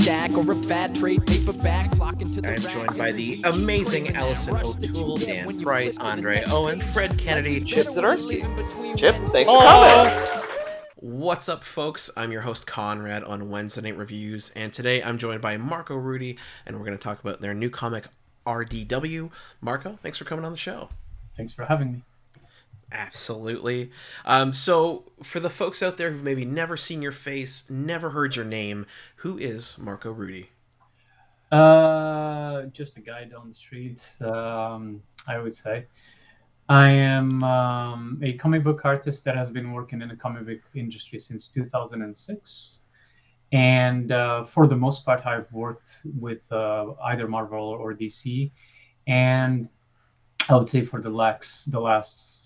stack or a fat trade paperback flocking to the I'm rack joined by every the week, amazing craving that Allison rush that you O'Toole, get Dan when you Price, flip to the Andre next Owen, page. Fred Kennedy, Life is Chip better when you're Zdarsky. living between Chip, Wednesday thanks for and coming. What's up, folks? I'm your host, Konrad, on Wednesday Night Reviews, and today I'm joined by Marco Rudy, and we're going to talk about their new comic, R.D.W. Marco, thanks for coming on the show. Thanks for having me. Absolutely. So, for the folks out there who've maybe never seen your face, never heard your name, who is Marco Rudy? Just a guy down the street, I would say. I am a comic book artist that has been working in the comic book industry since 2006. And for the most part, I've worked with either Marvel or DC. And I would say for the last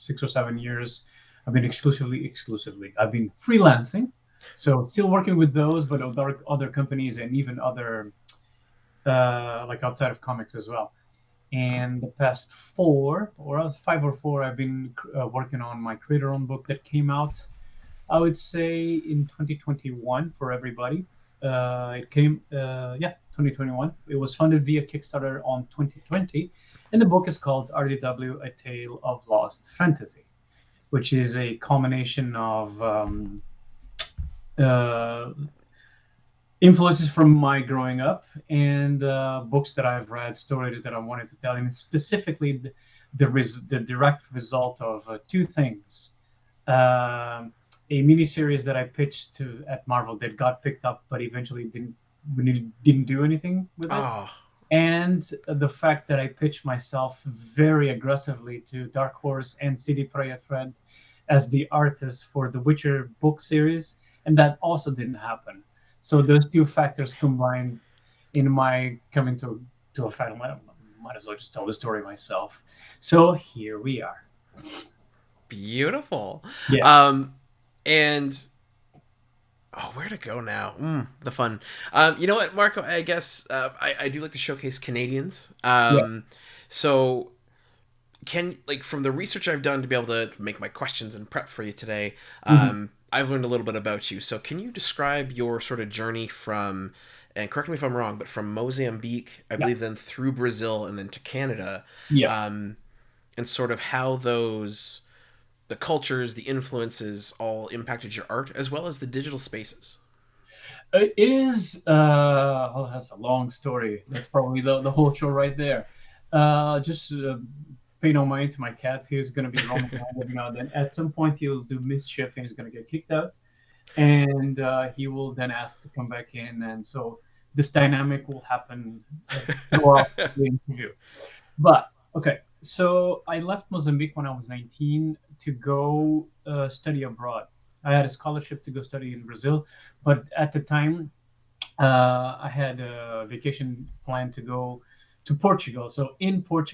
6 or 7 years, I've been exclusively. I've been freelancing. So still working with those, but other companies and even other like outside of comics as well. And the past 5 or 4, I've been working on my creator-owned book that came out, I would say, in 2021 for everybody. It came, 2021. It was funded via Kickstarter on 2020, and the book is called R.D.W. A Tale of Lost Fantasy, which is a culmination of influences from my growing up and books that I've read, stories that I wanted to tell, and specifically the direct result of two things. A miniseries that I pitched at Marvel that got picked up, but eventually didn't do anything with it. Oh. And the fact that I pitched myself very aggressively to Dark Horse and CD Projekt Red as the artist for the Witcher book series, and that also didn't happen. So those two factors combined in my coming to a fact, might as well just tell the story myself. So here we are. Beautiful. Yeah. And where to go now? The fun. You know what, Marco? I guess I do like to showcase Canadians. So from the research I've done to be able to make my questions and prep for you today, I've learned a little bit about you. So can you describe your sort of journey from, and correct me if I'm wrong, but from Mozambique, I believe, then through Brazil and then to Canada, and sort of how the cultures, the influences all impacted your art as well as the digital spaces? It is, that's a long story. That's probably the whole show right there. Just pay no mind to my cat. He's going to be roaming around every now and then. At some point, he'll do mischief and he's going to get kicked out. And he will then ask to come back in. And so this dynamic will happen throughout the interview. But, okay. So I left Mozambique when I was 19 to go study abroad. I had a scholarship to go study in Brazil. But at the time, I had a vacation plan to go to Portugal. So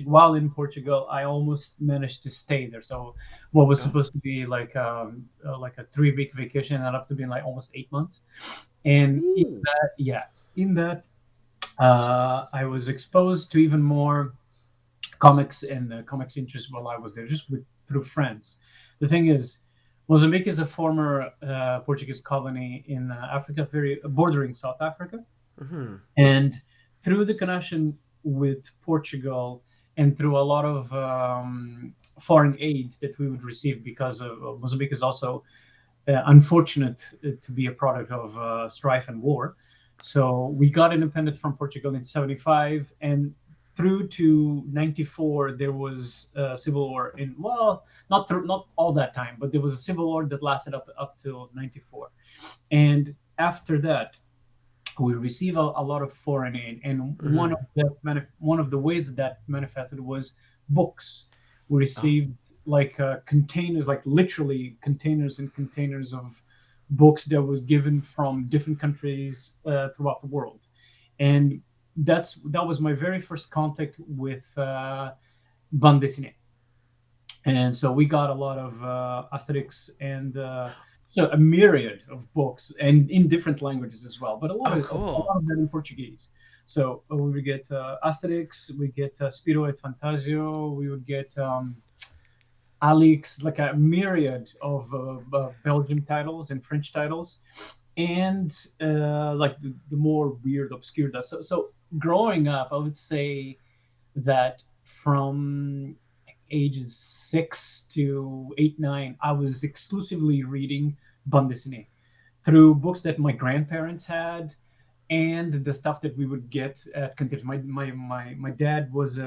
while in Portugal, I almost managed to stay there. So what was supposed to be like a 3-week vacation ended up to be like almost 8 months. And in that, I was exposed to even more comics and comics interest while I was there, just through friends. The thing is, Mozambique is a former Portuguese colony in Africa, very bordering South Africa. And through the connection with Portugal and through a lot of foreign aid that we would receive, because of Mozambique is also unfortunate to be a product of strife and war. So we got independent from Portugal in 1975, and through to 1994, there was a civil war not all that time, but there was a civil war that lasted up till 1994. And after that, we receive a lot of foreign aid, and one of the ways that manifested was books. We received containers, like literally containers and containers of books that were given from different countries throughout the world, and that was my very first contact with bande dessinée. And so we got a lot of Asterix and so a myriad of books, and in different languages as well, but a lot of them in Portuguese. So we would get Asterix, we get Spiro et Fantasio, we would get Alix, like a myriad of Belgian titles and French titles. and like the more weird, obscure stuff. So growing up, I would say that from ages 6 to 8, 9, I was exclusively reading bande dessinée through books that my grandparents had and the stuff that we would get at cantinas. My dad was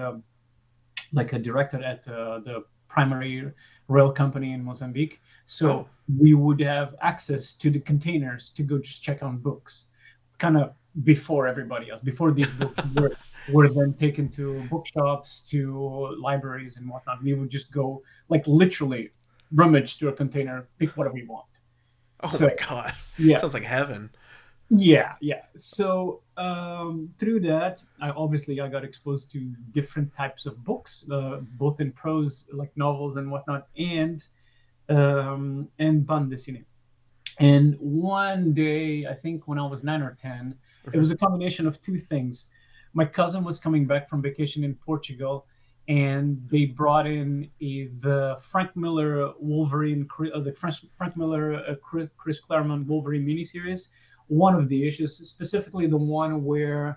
like a director at the primary rail company in Mozambique. Oh, So we would have access to the containers to go just check on books, kind of before everybody else, before these books were then taken to bookshops, to libraries and whatnot. We would just go, like, literally rummage through a container, pick whatever we want. oh So my God, yeah, sounds like heaven. yeah. So through that, I got exposed to different types of books, both in prose, like novels and whatnot, and bande dessinée. And one day, I think when I was 9 or 10, it was a combination of two things. My cousin was coming back from vacation in Portugal, and they brought in the Frank Miller Wolverine, the Frank Miller Chris Claremont Wolverine miniseries. One of the issues, specifically the one where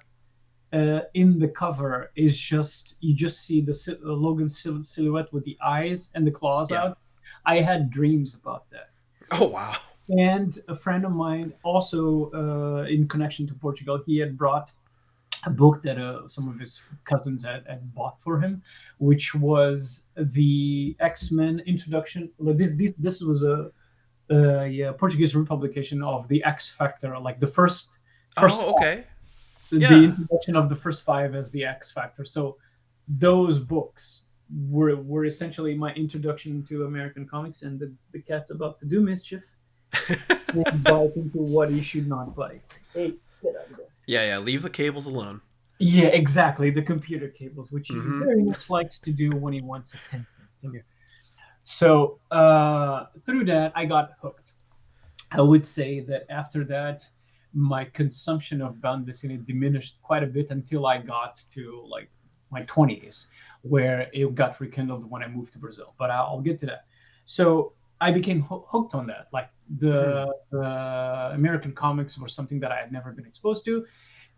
in the cover is just you just see the Logan silhouette with the eyes and the claws Yeah. out. I had dreams about that. Oh wow. And a friend of mine, also in connection to Portugal, he had brought a book that some of his cousins had bought for him, which was the X-Men introduction. This was a Portuguese republication of the X Factor, like the first Oh, okay. the Yeah. introduction of the first five as the X Factor. So those books were essentially my introduction to American comics, and the cat's about to do mischief and bite into what he should not bite. Hey, get out of there. Yeah. Leave the cables alone. Yeah, exactly. The computer cables, which he Mm-hmm. very much likes to do when he wants attention. Come here. So through that, I got hooked. I would say that after that, my consumption of bande dessinée diminished quite a bit until I got to like my 20s, where it got rekindled when I moved to Brazil. But I'll get to that. So I became hooked on that. Like Mm-hmm. the American comics were something that I had never been exposed to,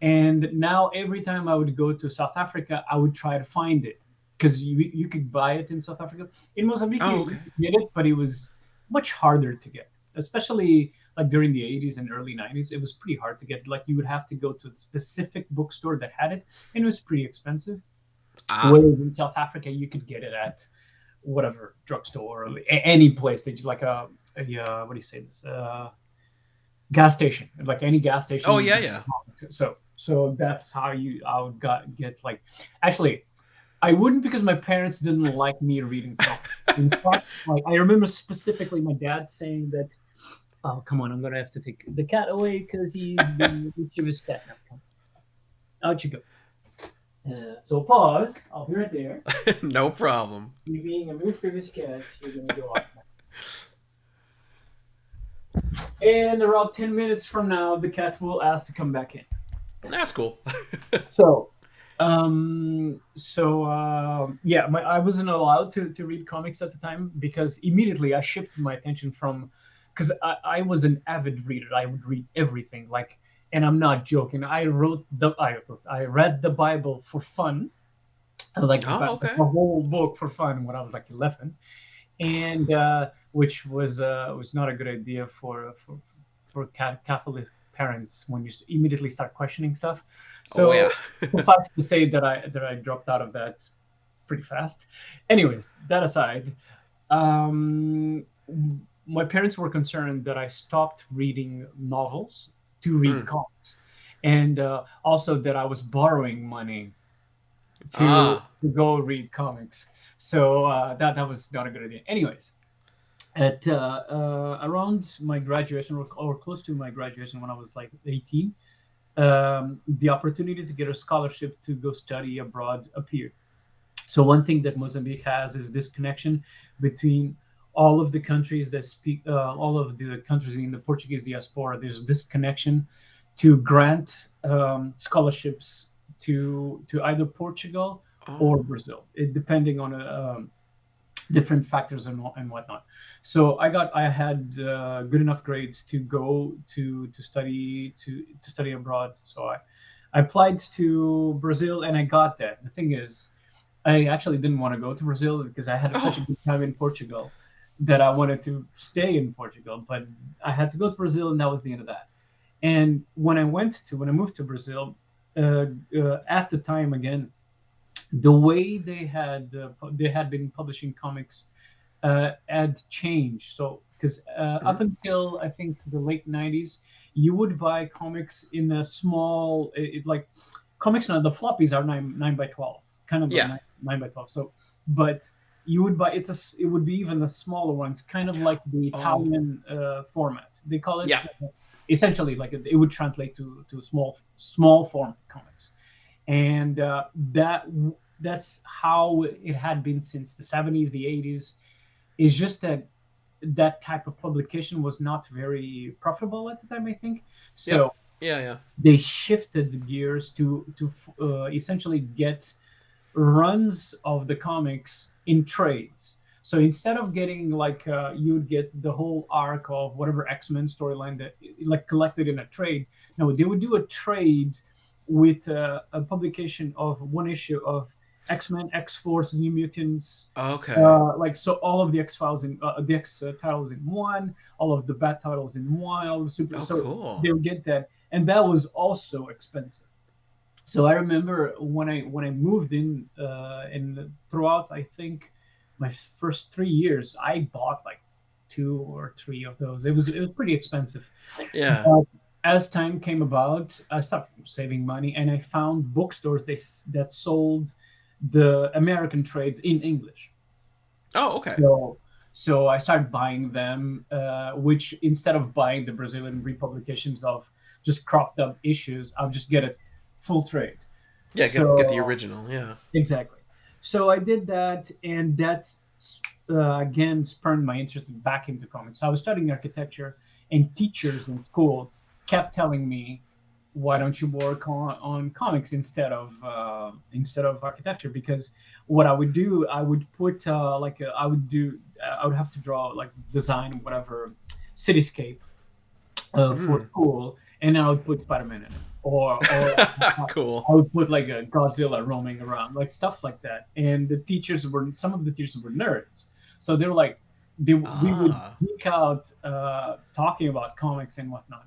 and now every time I would go to South Africa, I would try to find it because you could buy it in South Africa. In Mozambique, Oh, you okay. could get it, but it was much harder to get, especially like during the 80s and early 90s. It was pretty hard to get. Like you would have to go to a specific bookstore that had it, and it was pretty expensive. Ah. Whereas in South Africa, you could get it at whatever drugstore or any place that you like what do you say this gas station, like any gas station. Oh, yeah. So that's how I would get like, actually, I wouldn't, because my parents didn't like me reading comics. In fact, like I remember specifically my dad saying that, "Oh, come on, I'm gonna have to take the cat away because he's being a mischievous cat." Now, come on. Out you go. So pause. I'll be right there. No problem. You being a mischievous cat, you're gonna go off. And around 10 minutes from now, the cat will ask to come back in. That's cool. So, yeah, I wasn't allowed to read comics at the time because immediately I shifted my attention from, because I was an avid reader. I would read everything, like, and I'm not joking. I read the Bible for fun, like Oh, okay. the whole book for fun when I was like 11, and which was not a good idea for Catholic parents when you immediately start questioning stuff. Oh, yeah. So suffice to say that I dropped out of that pretty fast. Anyways, that aside, my parents were concerned that I stopped reading novels to read comics, and also that I was borrowing money to Ah. go read comics. So that was not a good idea. Anyways, at around my graduation, or close to my graduation, when I was like 18, the opportunity to get a scholarship to go study abroad appeared. So one thing that Mozambique has is this connection between all of the countries that speak, all of the countries in the Portuguese diaspora. There's this connection to grant scholarships to either Portugal or Oh. Brazil, depending on different factors and whatnot. So I had good enough grades to go to study abroad. So I applied to Brazil and I got that. The thing is, I actually didn't want to go to Brazil because I had such a Oh, good time in Portugal that I wanted to stay in Portugal. But I had to go to Brazil, and that was the end of that. And when I moved to Brazil, at the time again, the way they had been publishing comics had changed. So because up mhm. until I think the late '90s, you would buy comics in a small, like comics now. The floppies are nine by 12, kind of a Yeah. nine by 12. So, but you would buy it would be even the smaller ones, kind of like the Oh, Italian format. They call it yeah. essentially like it would translate to small format comics, and that's how it had been since the '70s, the '80s. It's just that that type of publication was not very profitable at the time, I think. Yep. So Yeah, yeah. they shifted the gears to essentially get runs of the comics in trades. So instead of getting like you'd get the whole arc of whatever X-Men storyline that like collected in a trade, no, they would do a trade with a publication of one issue of X-Men, X-Force, New Mutants, Okay. like so all of the X Files in the X titles in one, all of the Bat titles in one, all of the super. Oh, So cool. they'll get that, and that was also expensive. So I remember when I moved in and throughout I think my first 3 years I bought like two or three of those. It was pretty expensive. Yeah. But as time came about, I started saving money and I found bookstores that sold the American trades in English. Oh, okay. So I started buying them, which instead of buying the Brazilian republications of just cropped up issues, I'll just get it full trade. Yeah, get the So original. Yeah. exactly. So I did that, and that again spurned my interest back into comics. I was studying architecture, and teachers in school kept telling me, "Why don't you work on comics instead of architecture?" Because what I would do, I would put I would have to draw like design whatever cityscape for Mm. school, and I would put Spider-Man in it, or Cool. I would put like a Godzilla roaming around, like stuff like that. And some of the teachers were nerds, so they were like, we would Ah. geek out talking about comics and whatnot.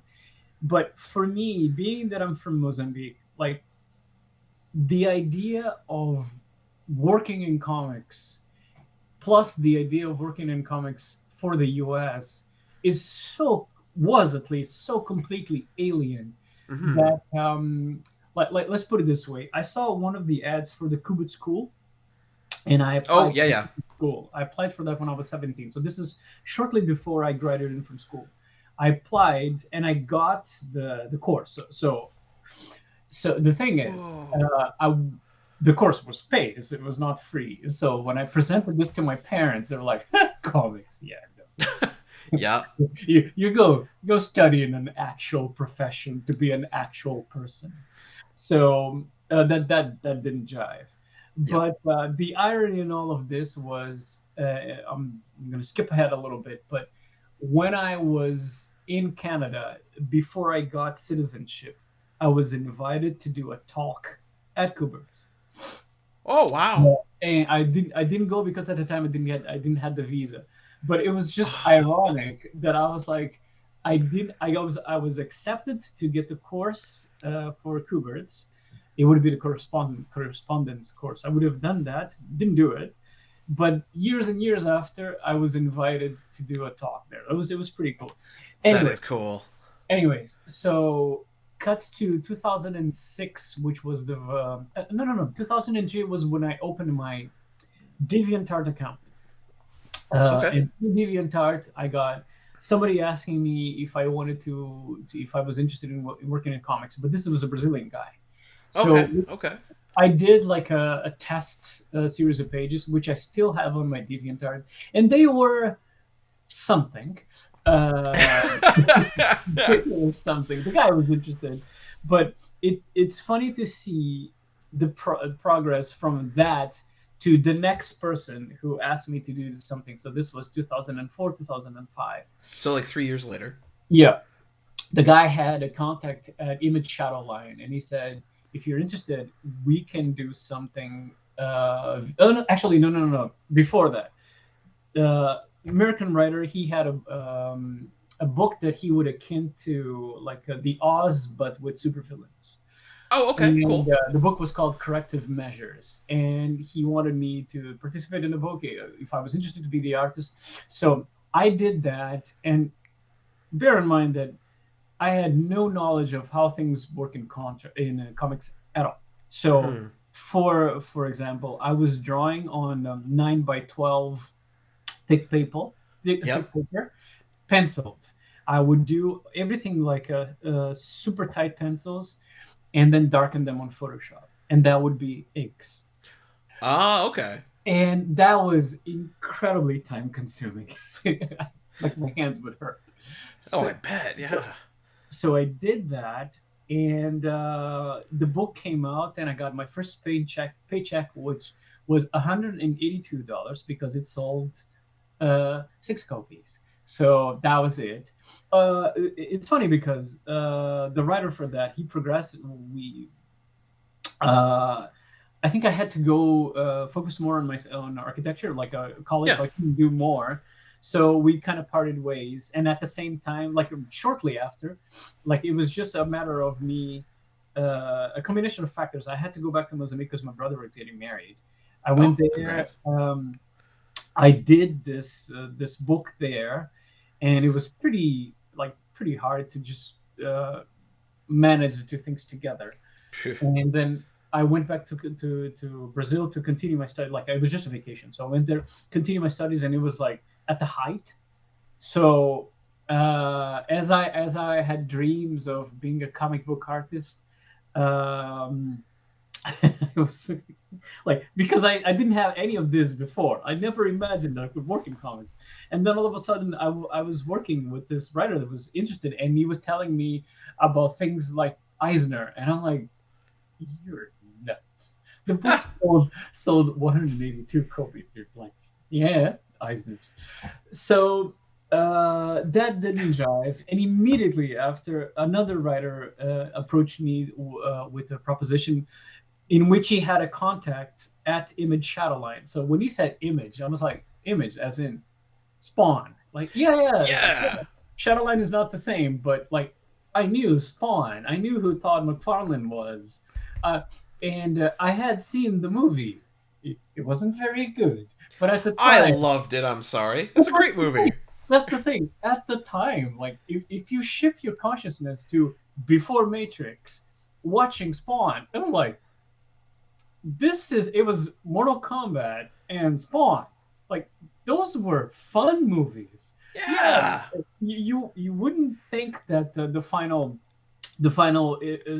But for me, being that I'm from Mozambique, like the idea of working in comics plus the idea of working in comics for the US is was at least so completely alien Hmm. that like let's put it this way. I saw one of the ads for the Kubit School and I Oh, applied yeah, for the yeah. Kubit School. I applied for that when I was 17. So this is shortly before I graduated from school. I applied and I got the course. So the thing is, Whoa. the course was paid. It was not free. So when I presented this to my parents, they were like, "Comics, yeah, Yeah. no. You go study in an actual profession to be an actual person." So that didn't jive. Yep. But the irony in all of this was, I'm going to skip ahead a little bit, but when I was in Canada, before I got citizenship, I was invited to do a talk at Kubert's. Oh, wow. Yeah. And I didn't go because at the time I didn't have the visa. But it was just ironic that I was like I was accepted to get the course for Kubert's. It would be the correspondence course. I would have done that, didn't do it. But years and years after, I was invited to do a talk there. It was pretty cool. That Anyway, is cool. so cut to 2006, which was no 2003 was when I opened my DeviantArt account. Okay. And through DeviantArt, I got somebody asking me if I wanted if I was interested in working in comics, but this was a Brazilian guy. Okay. So Okay. I did like a test series of pages, which I still have on my DeviantArt, and they were something. It was something. The guy was interested, but it's funny to see the progress from that to the next person who asked me to do something. So this was 2004, 2005. So like 3 years later. Yeah. The guy had a contact at Image Shadowline, and he said, if you're interested, we can do something. Actually, no. Before that, American writer, he had a book that he would akin to like the Oz, but with supervillains. Oh, okay, And, cool. The book was called Corrective Measures, and he wanted me to participate in the book if I was interested to be the artist. So I did that, and bear in mind that I had no knowledge of how things work in comics at all. So, for example, I was drawing on 9x12 thick paper, thick paper, penciled. I would do everything like super tight pencils, and then darken them on Photoshop, and that would be inks. Ah, okay. And that was incredibly time consuming. Like my hands would hurt. So, I bet, yeah. So I did that, and the book came out, and I got my first paycheck, which was $182 because it sold 6 copies. So that was it. It's funny because the writer for that, he progressed. I think I had to go focus more on my own architecture, like a college, so I couldn't do more. So we kind of parted ways. And at the same time, like shortly after, like it was just a matter of me, a combination of factors. I had to go back to Mozambique because my brother was getting married. I went there. Congrats. I did this book there, and it was pretty hard to just manage the two things together. And then I went back to Brazil to continue my study. Like it was just a vacation, so I went there, continue my studies, and it was like at the height. So as I had dreams of being a comic book artist, it was like because I didn't have any of this before. I never imagined that I could work in comics, and then all of a sudden I was working with this writer that was interested, and he was telling me about things like Eisner, and I'm like, you're nuts. The book sold 182 copies, dude. Like, yeah, Eisner's. So that didn't jive, and immediately after, another writer approached me with a proposition in which he had a contact at Image Shadowline. So when he said Image, I was like, Image as in Spawn. Like, yeah. Shadowline is not the same, but like I knew Spawn. I knew who Todd McFarlane was. And I had seen the movie. It wasn't very good. But at the time... I loved it, I'm sorry. It's a great movie. That's the thing. At the time, like if you shift your consciousness to before Matrix, watching Spawn, it was like, it was Mortal Kombat and Spawn. Like those were fun movies. Yeah. You wouldn't think that the final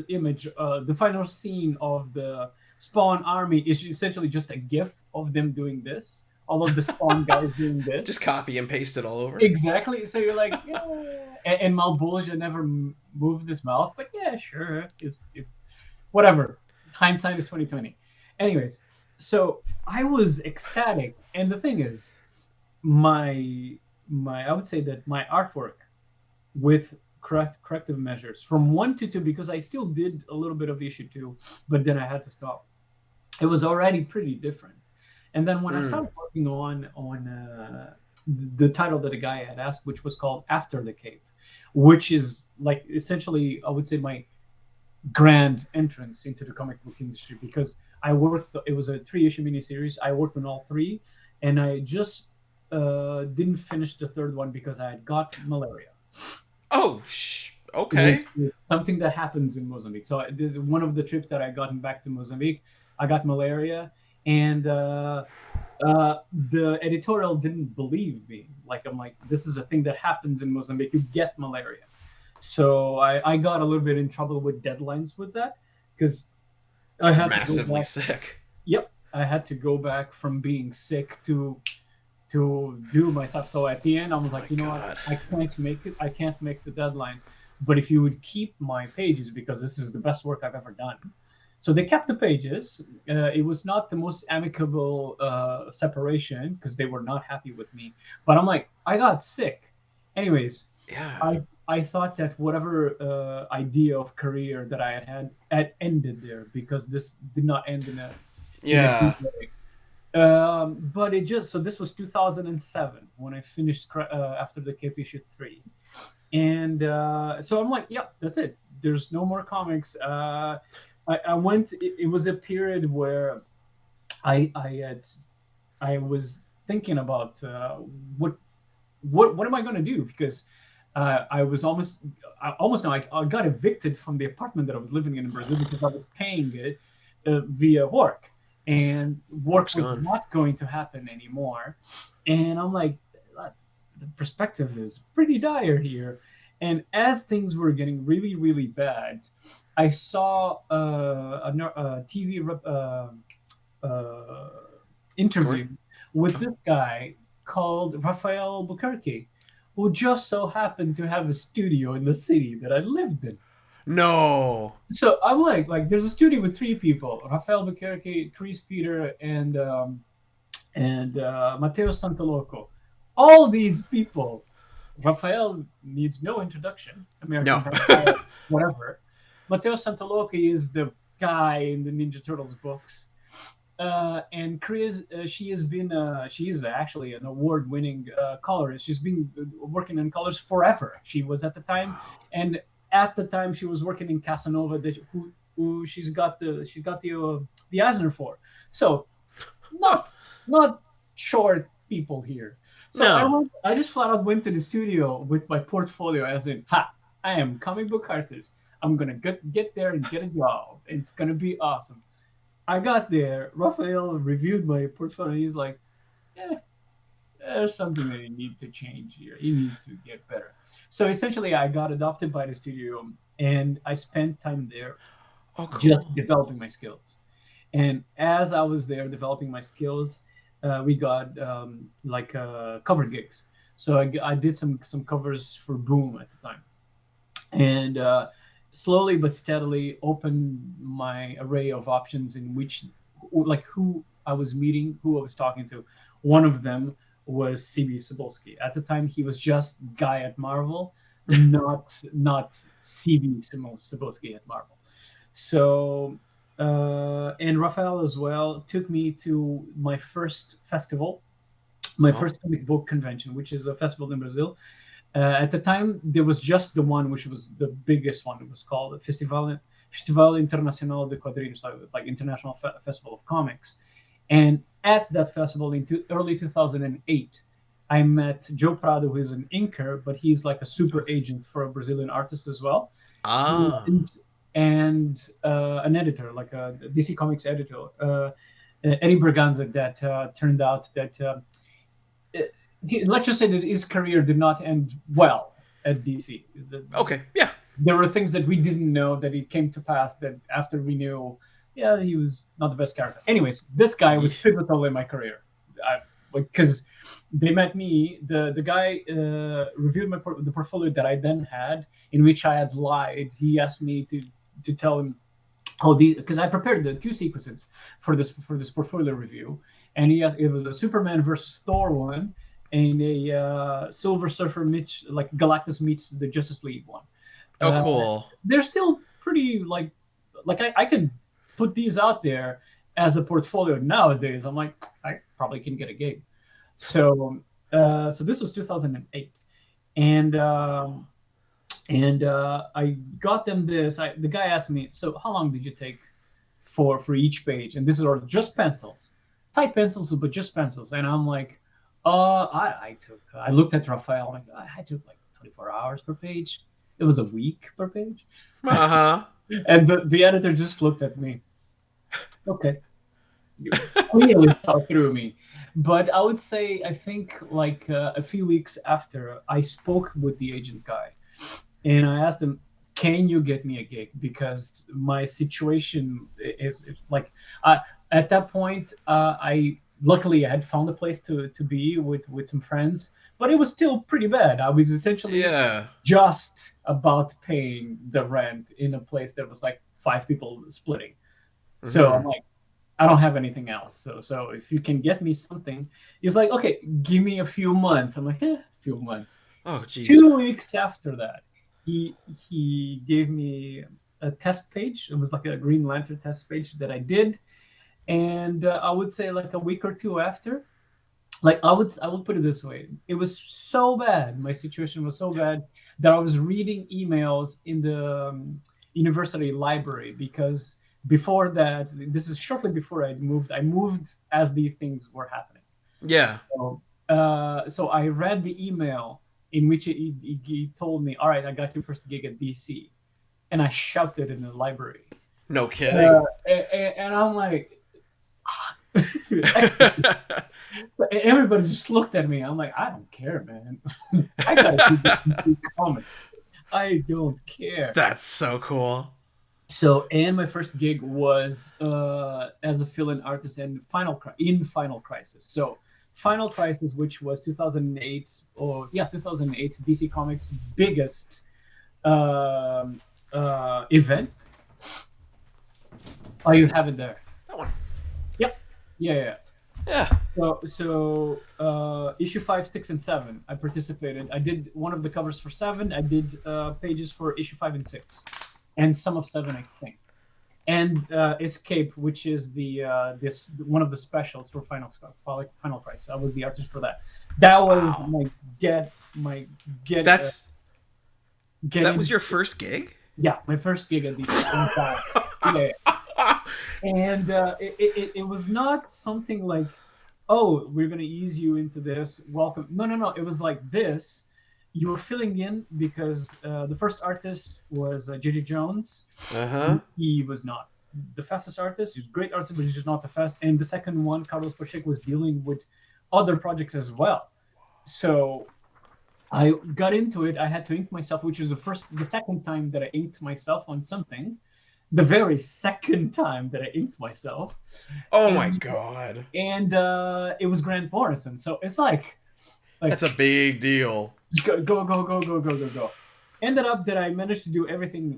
image, the final scene of the Spawn army is essentially just a GIF of them doing this. All of the Spawn guys doing this. Just copy and paste it all over. Exactly. So you're like, yeah. And Malbolgia never moved his mouth, but yeah, sure. If whatever. Hindsight is 2020. Anyways, so I was ecstatic, and the thing is, I would say that my artwork with corrective measures from 1 to 2, because I still did a little bit of issue 2, but then I had to stop. It was already pretty different. And then when I started working on the title that a guy had asked, which was called After the Cape, which is like essentially, I would say, my grand entrance into the comic book industry, because it was a 3-issue miniseries. I worked on all 3, and I just didn't finish the 3rd one because I had got malaria. Oh, okay. It's something that happens in Mozambique. So this is one of the trips that I gotten back to Mozambique. I got malaria, and the editorial didn't believe me. Like, I'm like, this is a thing that happens in Mozambique. You get malaria. So I got a little bit in trouble with deadlines with that, because I had massively sick. Yep, I had to go back from being sick to do my stuff. So at the end, I was like, you know what? I can't make it. I can't make the deadline. But if you would keep my pages, because this is the best work I've ever done. So they kept the pages. It was not the most amicable separation because they were not happy with me. But I'm like, I got sick. Anyways, Yeah. I thought that whatever idea of career that I had ended there because this did not end in a Yeah. good way. But it just so this was 2007 when I finished after the KP issue 3, and so I'm like, yep, that's it. There's no more comics. I went. It was a period where I was thinking about what am I going to do because I was almost now I got evicted from the apartment that I was living in Brazil because I was paying it via work, and work Work's was gone. not going to happen anymore. And I'm like, the perspective is pretty dire here. And as things were getting really, really bad, I saw a TV uh, interview with this guy called Rafael Buquerque, who just so happened to have a studio in the city that I lived in. No. So I'm like, there's a studio with three people: Rafael Buquerque, Chris Peter, and Matteo Santoloco. All these people, Rafael needs no introduction. American No. Vampire, whatever. Matteo Santoloco is the guy in the Ninja Turtles books. And Chris, she is actually an award-winning colorist. She's been working in colors forever. She was at the time, and at the time she was working in Casanova, who she's got the Eisner for. So not short people here. So No. I just flat out went to the studio with my portfolio, as in, I am comic book artist. I'm gonna get there and get a job. It's gonna be awesome. I got there. Raphael reviewed my portfolio. He's like, there's something that you need to change here. You need to get better. So essentially, I got adopted by the studio, and I spent time there Oh, cool. just developing my skills. And as I was there developing my skills, we got cover gigs. So I did some covers for Boom at the time, and slowly but steadily opened my array of options in which, like, who I was meeting, who I was talking to. One of them was CB Cebulski. At the time, he was just Guy at Marvel, not CB Cebulski at Marvel. So, and Raphael as well took me to my first festival, my first comic book convention, which is a festival in Brazil. At the time, there was just the one, which was the biggest one. It was called Festival Internacional de Quadrinhos, like International Festival of Comics. And at that festival in early 2008, I met Joe Prado, who is an inker, but he's like a super agent for a Brazilian artist as well. Ah. And an editor, like a DC Comics editor, Eddie Braganza, that turned out that let's just say that his career did not end well at DC. Okay. Yeah. There were things that we didn't know that it came to pass that after we knew, yeah, he was not the best character. Anyways, this guy was pivotal in my career because they met me. The guy reviewed the portfolio that I then had, in which I had lied. He asked me to tell him how because I prepared the two sequences for this portfolio review, and it was a Superman versus Thor one and a Silver Surfer like Galactus meets the Justice League one. Oh, cool. They're still pretty like I can put these out there as a portfolio nowadays. I'm like, I probably can get a gig. So this was 2008, and I got them this. The guy asked me, so how long did you take for each page? And this is just pencils, tight pencils, but just pencils. And I'm like, I looked at Raphael, and I took like 24 hours per page. It was a week per page. Uh-huh. And the editor just looked at me. Okay. You clearly saw through me. But I would say, I think like a few weeks after, I spoke with the agent guy. And I asked him, can you get me a gig? Because my situation is like, at that point, luckily I had found a place to be with some friends, but it was still pretty bad. I was essentially just about paying the rent in a place that was like 5 people splitting. So I'm like, I don't have anything else. So if you can get me something, he's like, okay, give me a few months. I'm like, a few months. Oh, geez. 2 weeks after that, he gave me a test page. It was like a Green Lantern test page that I did, and I would say like a week or two after, like I would put it this way: it was so bad. My situation was so bad that I was reading emails in the university library because before that, this is shortly before I moved. I moved as these things were happening. Yeah. So I read the email in which he told me, "All right, I got your first gig at DC," and I shouted in the library. No kidding. And I'm like, everybody just looked at me. I'm like, I don't care, man. I gotta do comics. I don't care. That's so cool. So, and my first gig was as a fill-in artist in Final Crisis. So, Final Crisis, which was 2008's DC Comics' biggest event. Oh, you have it there. That one. Yep. Yeah. So issue 5, 6, and 7, I participated. I did one of the covers for 7. I did pages for issue 5 and 6, and some of 7, I think. And Escape, which is the one of the specials for Final Crisis. I was the artist for that. That was my get. That was your first gig? Yeah, my first gig at the yeah. And it was not something like, oh, we're going to ease you into this. Welcome. No. It was like this. You were filling in because the first artist was J.J. Jones. Uh-huh. He was not the fastest artist. He was a great artist, but he's just not the fast. And the second one, Carlos Pacheco, was dealing with other projects as well. So I got into it. I had to ink myself, which was the second time that I inked myself on something. The very second time that I inked myself. My God. And it was Grant Morrison. So it's like that's a big deal. Go. Ended up that I managed to do everything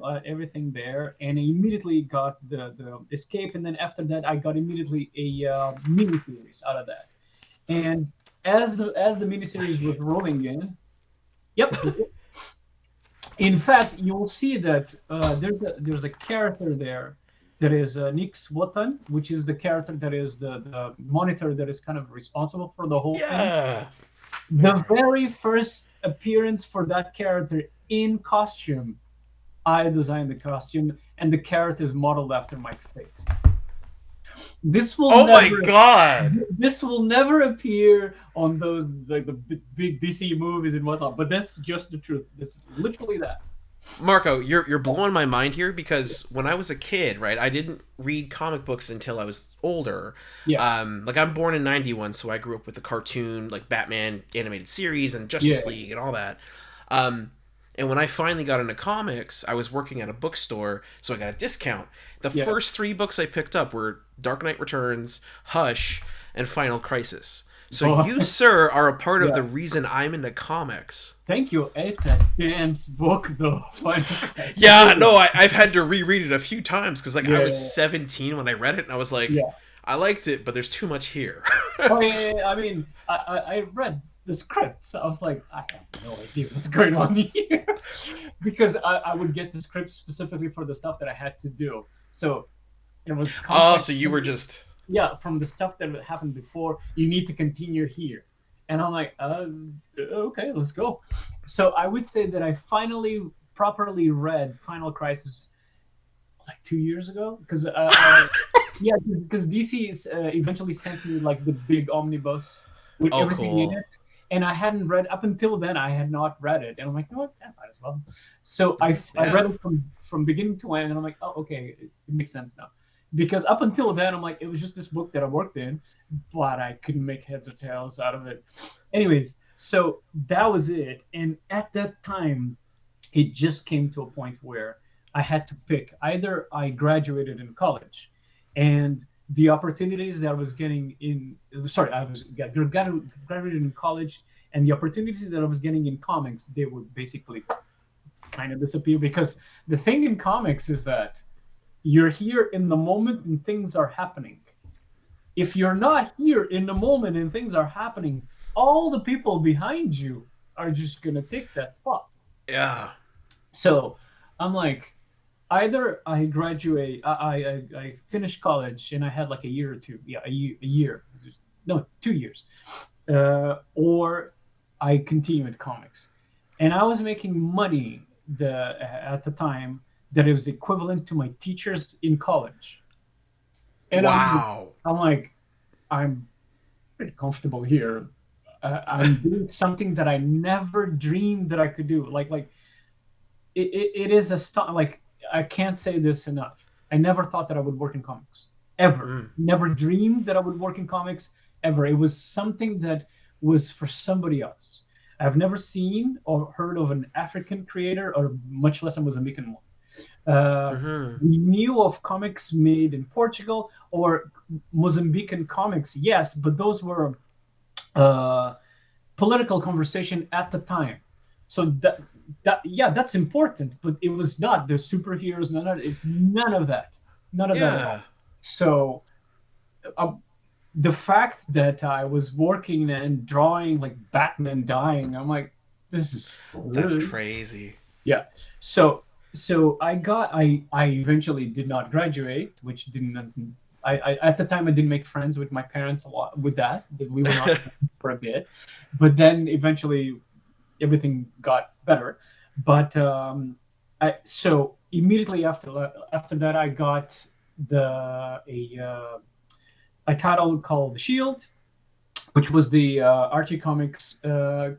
there, and I immediately got the Escape, and then after that I got immediately a miniseries out of that. And as the miniseries was rolling in, in fact, you will see that there's a character there that is Nick Swotan, which is the character that is the monitor that is kind of responsible for the whole thing. The very first appearance for that character in costume, I designed the costume, and the character is modeled after my face. This will my God! This will never appear on those like the big DC movies and whatnot, but that's just the truth. It's literally that. Marco, you're blowing my mind here because when I was a kid, right, I didn't read comic books until I was older. Yeah. Like I'm born in '91, so I grew up with the cartoon, like Batman animated series and Justice League and all that. And when I finally got into comics, I was working at a bookstore, so I got a discount. The first 3 books I picked up were Dark Knight Returns, Hush, and Final Crisis. So you, sir, are a part of the reason I'm into comics. Thank you. It's a dense book, though. Yeah, no, I've had to reread it a few times because I was 17 when I read it, and I was like, I liked it, but there's too much here. I mean, I read the scripts. I was like, I have no idea what's going on here. Because I would get the script specifically for the stuff that I had to do. So it was... so you were just... Yeah, from the stuff that happened before, you need to continue here. And I'm like, okay, let's go. So I would say that I finally properly read Final Crisis like 2 years ago. Because DC eventually sent me like the big omnibus with everything in it. And I hadn't read, up until then, I had not read it. And I'm like, you know what, I might as well. So I read it from beginning to end, and I'm like, oh, okay, it makes sense now. Because up until then, I'm like, it was just this book that I worked in, but I couldn't make heads or tails out of it. Anyways, so that was it. And at that time, it just came to a point where I had to pick. Either I graduated in college, and the opportunities that I was getting graduated in college, and the opportunities that I was getting in comics, they would basically kind of disappear. Because the thing in comics is that You're here in the moment and things are happening. If you're not here in the moment and things are happening, all the people behind you are just gonna take that spot. Yeah. So I'm like, either I graduate, I finished college and I had like a year or two, a year, no, 2 years, or I continue with comics, and I was making money at the time that it was equivalent to my teachers in college, and Wow. I'm like, I'm pretty comfortable here. I'm doing something that I never dreamed that I could do. Like it is like I can't say this enough. I never thought that I would work in comics ever. Never dreamed that I would work in comics ever. It was something that was for somebody else. I've never seen or heard of an African creator, or much less a Mozambican one. We knew of comics made in Portugal or Mozambican comics, yes, but those were political conversation at the time. So that's important, but it was not the superheroes. It's none of that at all. So the fact that I was working and drawing like Batman dying, I'm like, that's crazy. Yeah. So I eventually did not graduate, which didn't. I at the time I didn't make friends with my parents a lot with that. We were not friends for a bit, but then eventually everything got better. But so immediately after that I got a title called The Shield, which was the Archie Comics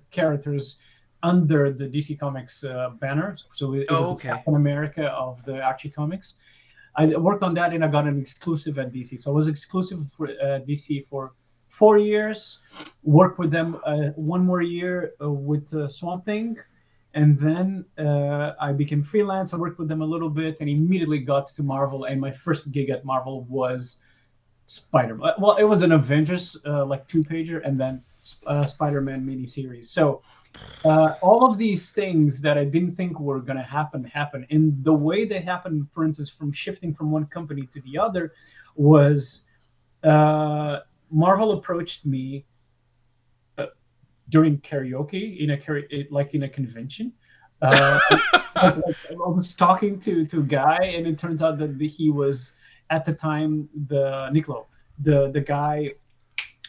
characters under the DC Comics banner. So it was the Captain America of the Archie Comics. I worked on that and I got an exclusive at DC. So I was exclusive for DC for 4 years, worked with them 1 more year with Swamp Thing. And then I became freelance. I worked with them a little bit and immediately got to Marvel. And my first gig at Marvel was Spider-Man. Well, it was an Avengers like 2-pager and then Spider-Man miniseries. So all of these things that I didn't think were going to happen. And the way they happened, for instance, from shifting from one company to the other was Marvel approached me during karaoke in a convention. I was talking to a guy, and it turns out that he was at the time the guy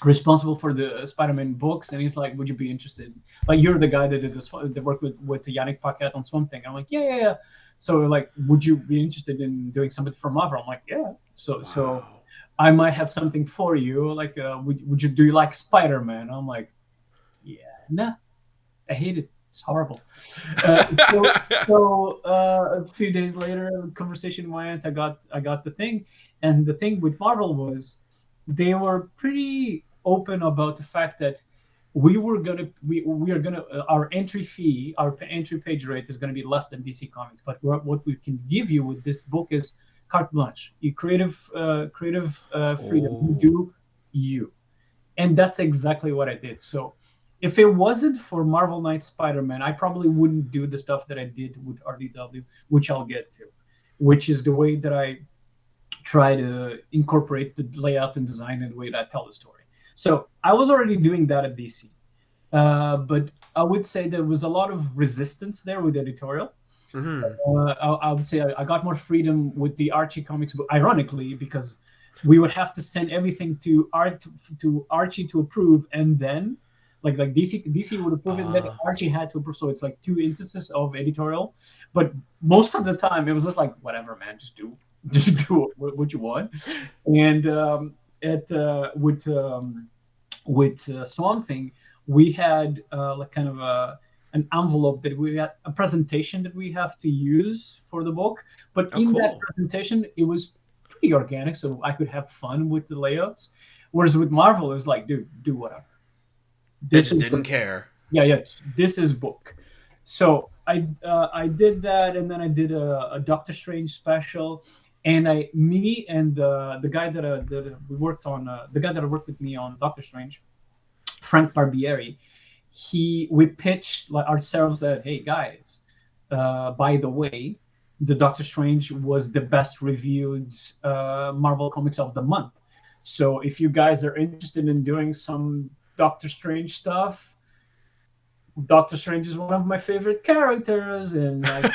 responsible for the Spider-Man books, and he's like, "Would you be interested? Like, you're the guy that did this, that worked with Yannick Paquette on Swamp Thing." I'm like, yeah. So like, would you be interested in doing something for Marvel? I'm like, yeah. So I might have something for you. Like, would you do you like Spider-Man? I'm like, yeah, nah, I hate it. It's horrible. So a few days later, the conversation went. I got the thing, and the thing with Marvel was they were pretty open about the fact that we are gonna our entry page rate is gonna be less than DC Comics, but what we can give you with this book is carte blanche, creative freedom. You do you, and that's exactly what I did. So if it wasn't for Marvel Knights Spider-Man, I probably wouldn't do the stuff that I did with R.D.W, which I'll get to, which is the way that I try to incorporate the layout and design and the way that I tell the story. So I was already doing that at DC. But I would say there was a lot of resistance there with editorial. I would say I got more freedom with the Archie comics book, ironically, because we would have to send everything to Archie to approve, and then like DC would approve it, and then Archie had to approve. So it's like 2 instances of editorial. But most of the time, it was just like, whatever, man, just do what you want. And with Swamp Thing, we had like kind of an envelope that we had, a presentation that we have to use for the book. But that presentation, it was pretty organic, so I could have fun with the layouts. Whereas with Marvel, it was like, dude, do whatever. They just didn't care. Yeah, this is book. So I did that, and then I did a Doctor Strange special. And me and the guy that we worked on, the guy that worked with me on Doctor Strange, Frank Barbieri, we pitched like ourselves that, hey guys, by the way, the Doctor Strange was the best reviewed Marvel Comics of the month. So if you guys are interested in doing some Doctor Strange stuff, Doctor Strange is one of my favorite characters, and like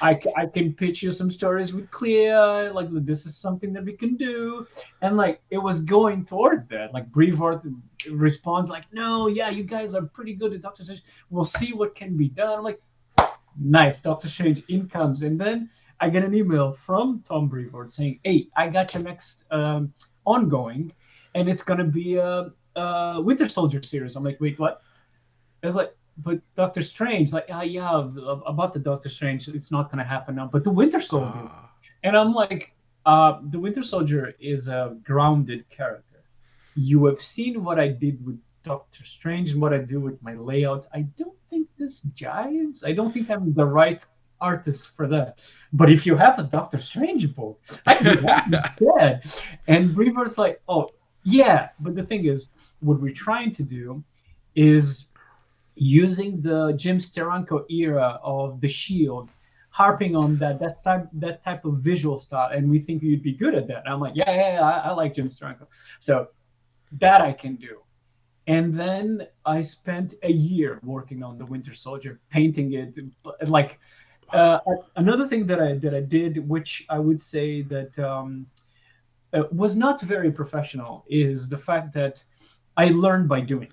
I can pitch you some stories with Clea. Like this is something that we can do, and like it was going towards that. Like Brevoort responds like, "No, yeah, you guys are pretty good at Doctor Strange. We'll see what can be done." I'm like, nice, Doctor Strange in comes, and then I get an email from Tom Brevoort saying, "Hey, I got your next ongoing, and it's gonna be a Winter Soldier series." I'm like, "Wait, what?" It's like, but Doctor Strange, like, yeah, about the Doctor Strange, it's not gonna happen now. But the Winter Soldier, and I'm like, the Winter Soldier is a grounded character. You have seen what I did with Doctor Strange and what I do with my layouts. I don't think this jives. I don't think I'm the right artist for that. But if you have a Doctor Strange book, I can do that instead. And Brevoort's like, oh yeah, but the thing is, what we're trying to do is using the Jim Steranko era of the Shield, harping on that type of visual style, and we think you'd be good at that. And I'm like, yeah, I like Jim Steranko, so that I can do. And then I spent a year working on the Winter Soldier, painting it. Like another thing that I did, which I would say that was not very professional, is the fact that I learned by doing.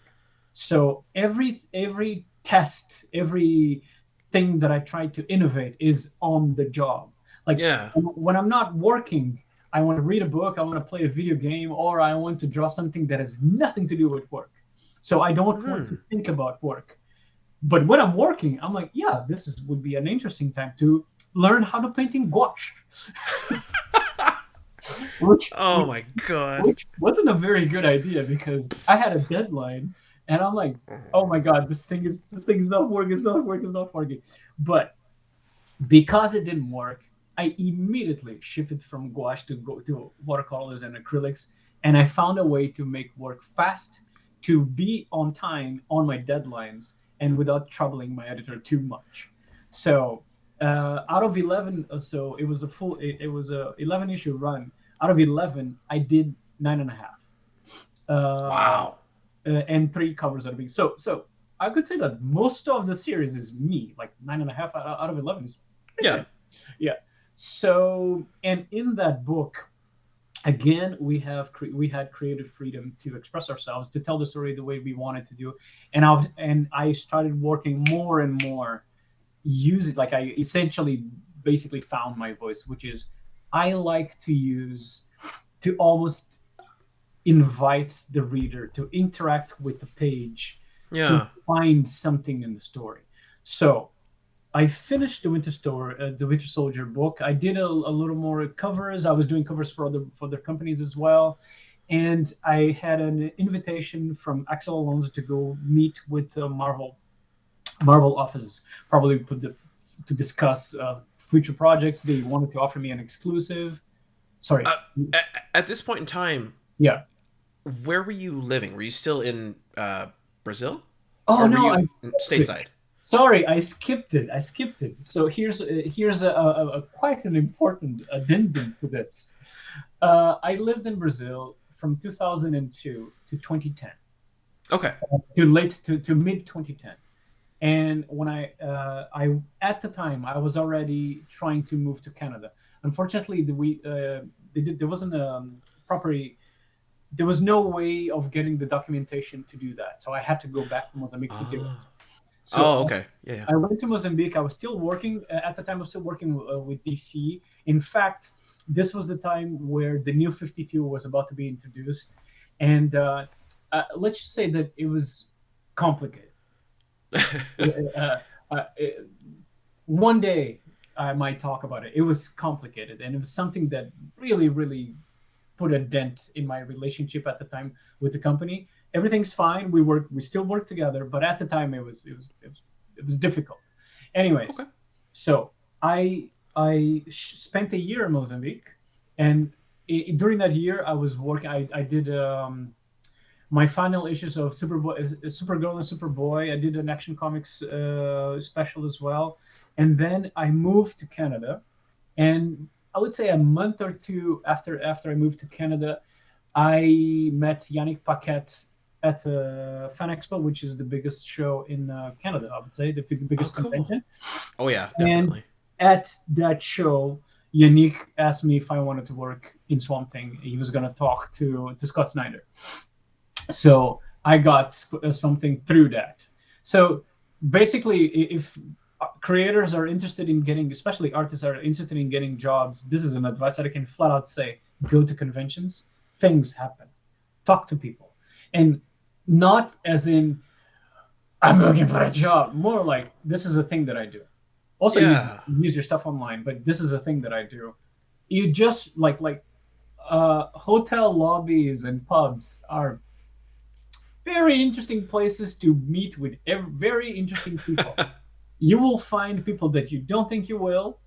So every test, every thing that I try to innovate is on the job. Like when I'm not working, I want to read a book, I want to play a video game, or I want to draw something that has nothing to do with work. So I don't want to think about work. But when I'm working, I'm like, yeah, would be an interesting time to learn how to paint in gouache. my god! Which wasn't a very good idea because I had a deadline. And I'm like, oh my god, this thing is not working, it's not working. But because it didn't work, I immediately shifted from gouache to watercolors and acrylics, and I found a way to make work fast, to be on time on my deadlines, and without troubling my editor too much. So out of 11, so it was a 11 issue run. Out of 11, I did 9.5. Wow. And 3 covers at a week. So I could say that most of the series is me, like 9.5 out of 11 is good. Yeah. So, and in that book, again, we had creative freedom to express ourselves, to tell the story the way we wanted to do, and I started working more and more, like I essentially basically found my voice, which is I like to almost invites the reader to interact with the page, to find something in the story. So I finished the Winter Soldier book. I did a little more covers. I was doing covers for other companies as well, and I had an invitation from Axel Alonso to go meet with Marvel offices, probably to discuss future projects. They wanted to offer me an exclusive. Sorry. At this point in time, yeah. Where were you living? Were you still in Brazil? Oh, or no, were you stateside? Sorry, I skipped it. So here's a quite an important addendum to this. I lived in Brazil from 2002 to 2010. Okay. To mid 2010, and when I at the time I was already trying to move to Canada. Unfortunately, there wasn't a there was no way of getting the documentation to do that. So I had to go back to Mozambique to do it. So okay. Yeah. I went to Mozambique. I was still working. At the time, I was still working with DC. In fact, this was the time where the new 52 was about to be introduced. And let's just say that it was complicated. One day, I might talk about it. It was complicated. And it was something that really, really put a dent in my relationship at the time with the company. Everything's fine. We still work together, but at the time it was difficult. Anyways, so I spent a year in Mozambique, and during that year I was working. I did my final issues of Supergirl and Superboy. I did an Action Comics special as well, and then I moved to Canada. And I would say a month or two after I moved to Canada, I met Yannick Paquette at Fan Expo, which is the biggest show in Canada. I would say the biggest convention. Oh yeah, And definitely. at that show, Yannick asked me if I wanted to work in Swamp Thing. He was going to talk to Scott Snyder. So I got something through that. So basically, if creators are interested in getting, especially artists are interested in getting jobs, this is an advice that I can flat out say: go to conventions. Things happen. Talk to people, and not as in I'm looking for a job. More like this is a thing that I do. Also, Yeah. you use your stuff online, but this is a thing that I do. You just like hotel lobbies and pubs are very interesting places to meet with very interesting people. You will find people that you don't think you will,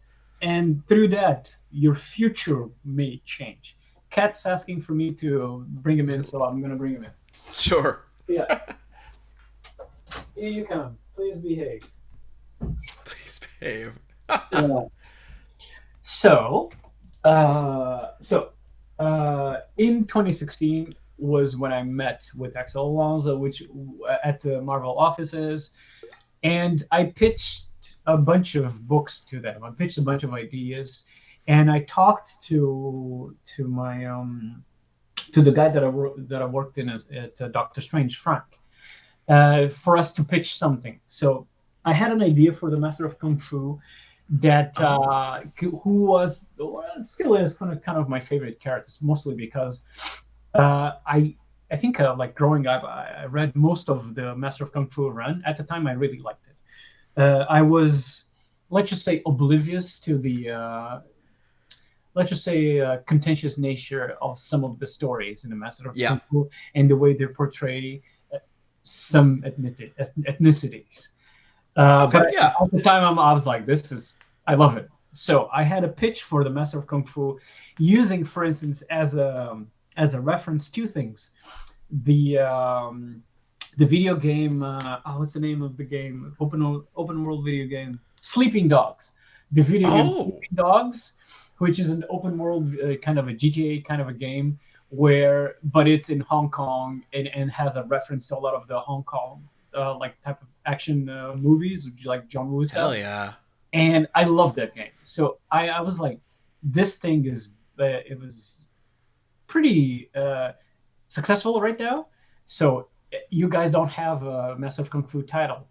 and through that, your future may change. Kat's asking for me to bring him in, so I'm gonna bring him in. Sure. Yeah, here you come. Please behave. Please behave. Yeah. So, in 2016 was when I met with Axel Alonso, which at the Marvel offices, and I pitched a bunch of books to them. I pitched a bunch of ideas, and I talked to my to the guy that I worked in at Doctor Strange, Frank, for us to pitch something. So I had an idea for the Master of Kung Fu that who was still is kind of my favorite characters, mostly because I think like growing up, I read most of the Master of Kung Fu run. At the time, I really liked it. I was, let's just say, oblivious to the let's just say contentious nature of some of the stories in the Master of Kung Fu and the way they portray some ethnicities. But at the time, I was like, I love it. So I had a pitch for the Master of Kung Fu, using, for instance, as a reference, two things: the video game. What's the name of the game? Open world video game, Sleeping Dogs. The video game Sleeping Dogs, which is an open world kind of a GTA kind of a game, but it's in Hong Kong and has a reference to a lot of the Hong Kong like type of action movies, like John Woo stuff. Hell yeah! And I love that game. So I was like, this thing is it was pretty successful right now. So you guys don't have a Master of Kung Fu title.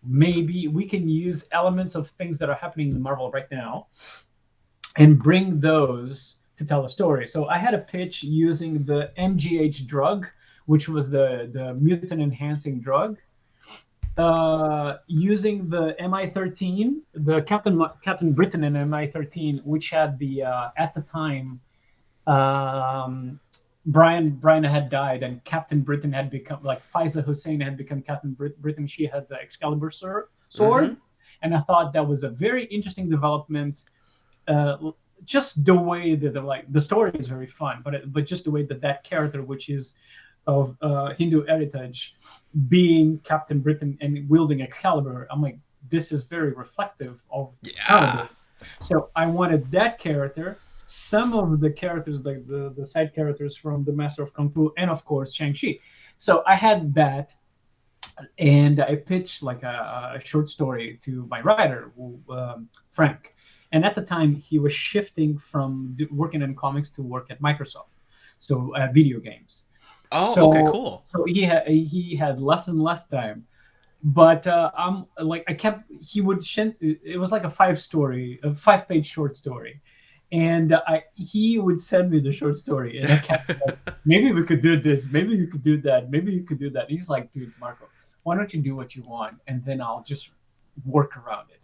Maybe we can use elements of things that are happening in Marvel right now and bring those to tell a story. So I had a pitch using the MGH drug, which was the mutant enhancing drug, using the MI13, the Captain Britain in MI13, which had the at the time Brian had died and Captain Britain had become, like, Faiza Hussein had become Captain Britain. She had the Excalibur sword, and I thought that was a very interesting development. Just the way that the story is very fun, but just the way that character, which is of Hindu heritage, being Captain Britain and wielding Excalibur, I'm like, this is very reflective of Excalibur. So I wanted that character, some of the characters, like the side characters from the Master of Kung Fu, and of course Shang-Chi. So I had that, and I pitched like a short story to my writer, Frank. And at the time, he was shifting from working in comics to work at Microsoft, so video games. Okay, cool. So he had less and less time, but he would it was like a 5-page short story, and he would send me the short story, and I kept like, maybe we could do this, maybe you could do that, maybe you could do that. And he's like, dude, Marco, why don't you do what you want, and then I'll just work around it.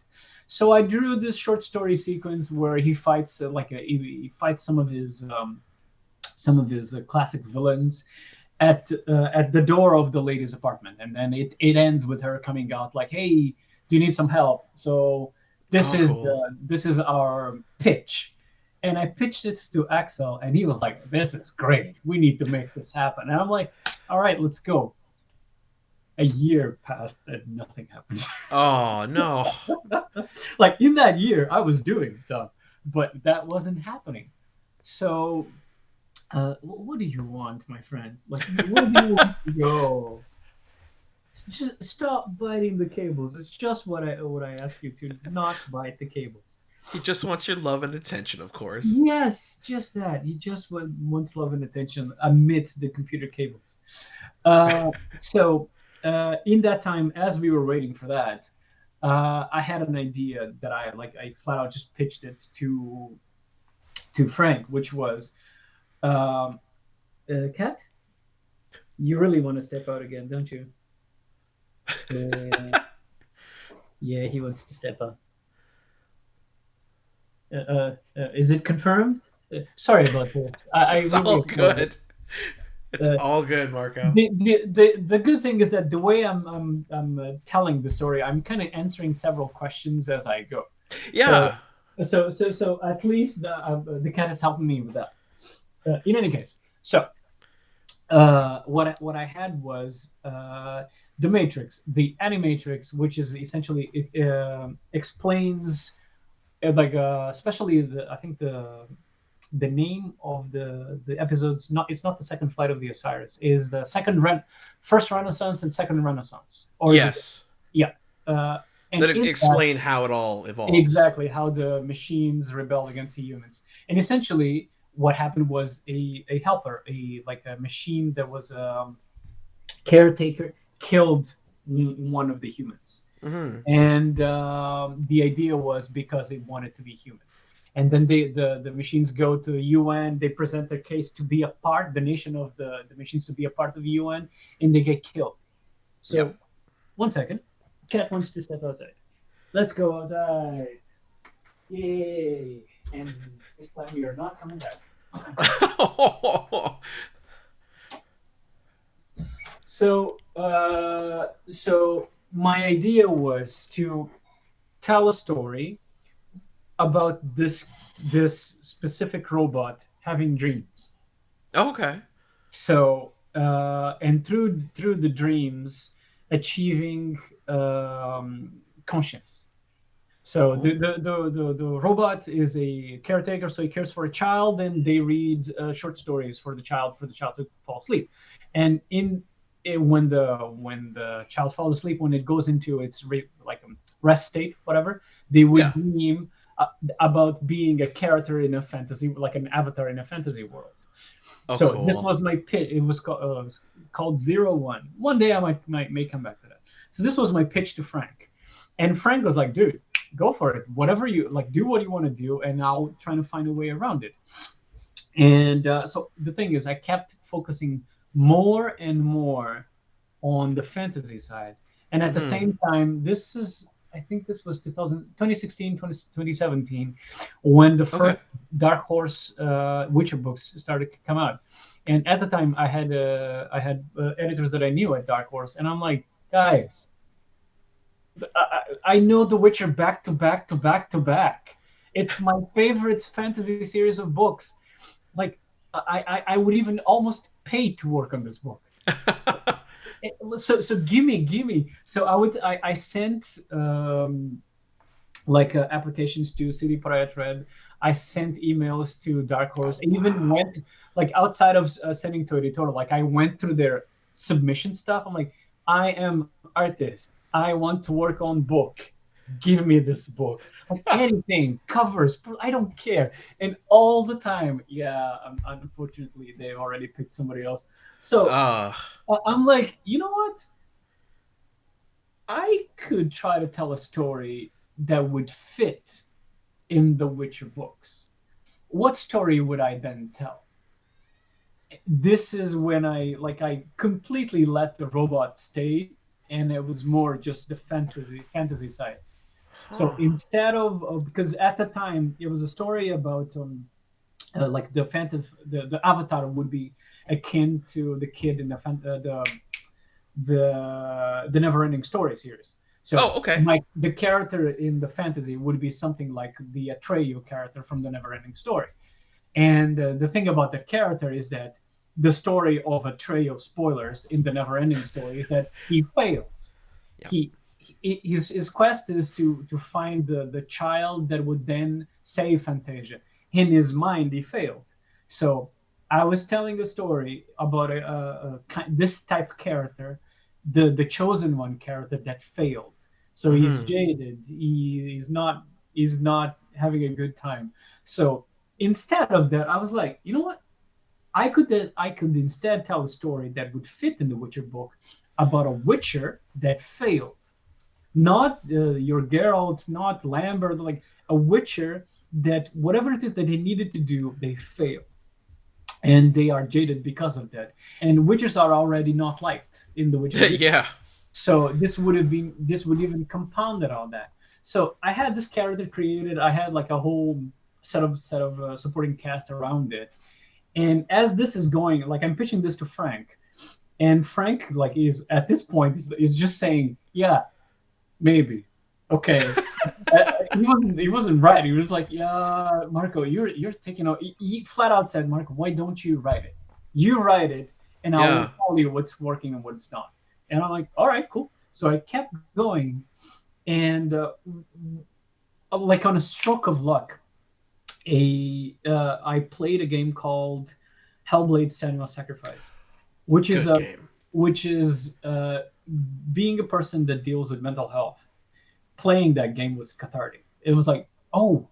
So I drew this short story sequence where he fights he fights some of his classic villains at the door of the lady's apartment, and then it ends with her coming out like, "Hey, do you need some help?" So this is our pitch, and I pitched it to Axel, and he was like, "This is great. We need to make this happen." And I'm like, all right, let's go. A year passed and nothing happened. Oh no. Like in that year, I was doing stuff, but that wasn't happening. So, what do you want, my friend? Like, where do you want to go? Just stop biting the cables. It's just what I ask you to not bite the cables. He just wants your love and attention, of course. Yes, just that. He just wants love and attention amidst the computer cables. So in that time, as we were waiting for that, I had an idea that I flat out just pitched it to Frank, which was, Kat, you really want to step out again, don't you? Yeah, he wants to step out. Is it confirmed? Sorry about that. It's all good. It's all good, Marco. The good thing is that the way I'm telling the story, I'm kind of answering several questions as I go. Yeah. So at least the cat is helping me with that. In any case, so what I had was the Matrix, the Animatrix, which is essentially explains especially I think the name of the episodes, it's not the second flight of the Osiris, is the first Renaissance and second Renaissance. Or yes. Yeah. And that explain how it all evolves. Exactly, how the machines rebel against the humans. And essentially what happened was a helper, a machine that was caretaker, killed one of the humans. Mm-hmm. And the idea was because they wanted to be human. And then the machines go to the UN, they present their case to be a part, the nation of the machines to be a part of the UN, and they get killed. So, yep. 1 second. Cat wants to step outside. Let's go outside. Yay. And this time you're not coming back. So my idea was to tell a story about this specific robot having dreams. Okay. So and through the dreams achieving conscience. So the robot is a caretaker, so he cares for a child, and they read short stories for the child to fall asleep. And when the child falls asleep, when it goes into its rest state, whatever, they would dream about being a character in a fantasy, like an avatar in a fantasy world. Oh, so cool. This was my pitch. It was called 01. One day I may come back to that. So this was my pitch to Frank, and Frank was like, "Dude, go for it. Whatever you like, do what you want to do, and I'll try to find a way around it." And so the thing is, I kept focusing more and more on the fantasy side, and at the same time, I think this was 2016, 2017, when the first Dark Horse Witcher books started to come out. And at the time, I had editors that I knew at Dark Horse, and I'm like, guys, I know The Witcher back to back to back to back. It's my favorite fantasy series of books. Like, I would even almost pay to work on this book. So gimme. So I sent applications to CD Projekt Red. I sent emails to Dark Horse. I even went outside of sending to Editorial. I went through their submission stuff. I'm like, I am artist. I want to work on book. Give me this book. Anything, covers, I don't care. And all the time, unfortunately, they already picked somebody else. So I'm like, you know what? I could try to tell a story that would fit in the Witcher books. What story would I then tell? This is when I completely let the robot stay, and it was more just the fantasy side. So instead of because at the time it was a story about the fantasy, the avatar would be akin to the kid in the Never-Ending Story series. So the character in the fantasy would be something like the Atreyu character from the Never-Ending Story. And the thing about the character is that the story of a trio of spoilers in the never-ending story is that he fails. Yeah. His quest is to find the child that would then save Fantasia. In his mind, he failed. So I was telling a story about this type of character, the chosen one character that failed. So he's jaded. He's not having a good time. So instead of that, I was like, you know what? I could instead tell a story that would fit in the Witcher book about a Witcher that failed. Not your Geralts, not Lambert, like a Witcher that whatever it is that they needed to do, they failed. And they are jaded because of that. And Witchers are already not liked in the Witcher. Yeah. So this would even compounded all that. So I had this character created. I had like a whole set of supporting cast around it. And as this is going, like I'm pitching this to Frank, and Frank like is at this point is just saying, yeah, maybe, okay. He wasn't right. He was like, yeah, Marco, you're taking out. He flat out said, Marco, why don't you write it? You write it, and I will tell you what's working and what's not. And I'm like, all right, cool. So I kept going, and like on a stroke of luck, I played a game called Hellblade: Senua's Sacrifice, which is being a person that deals with mental health. Playing that game was cathartic. It was like, so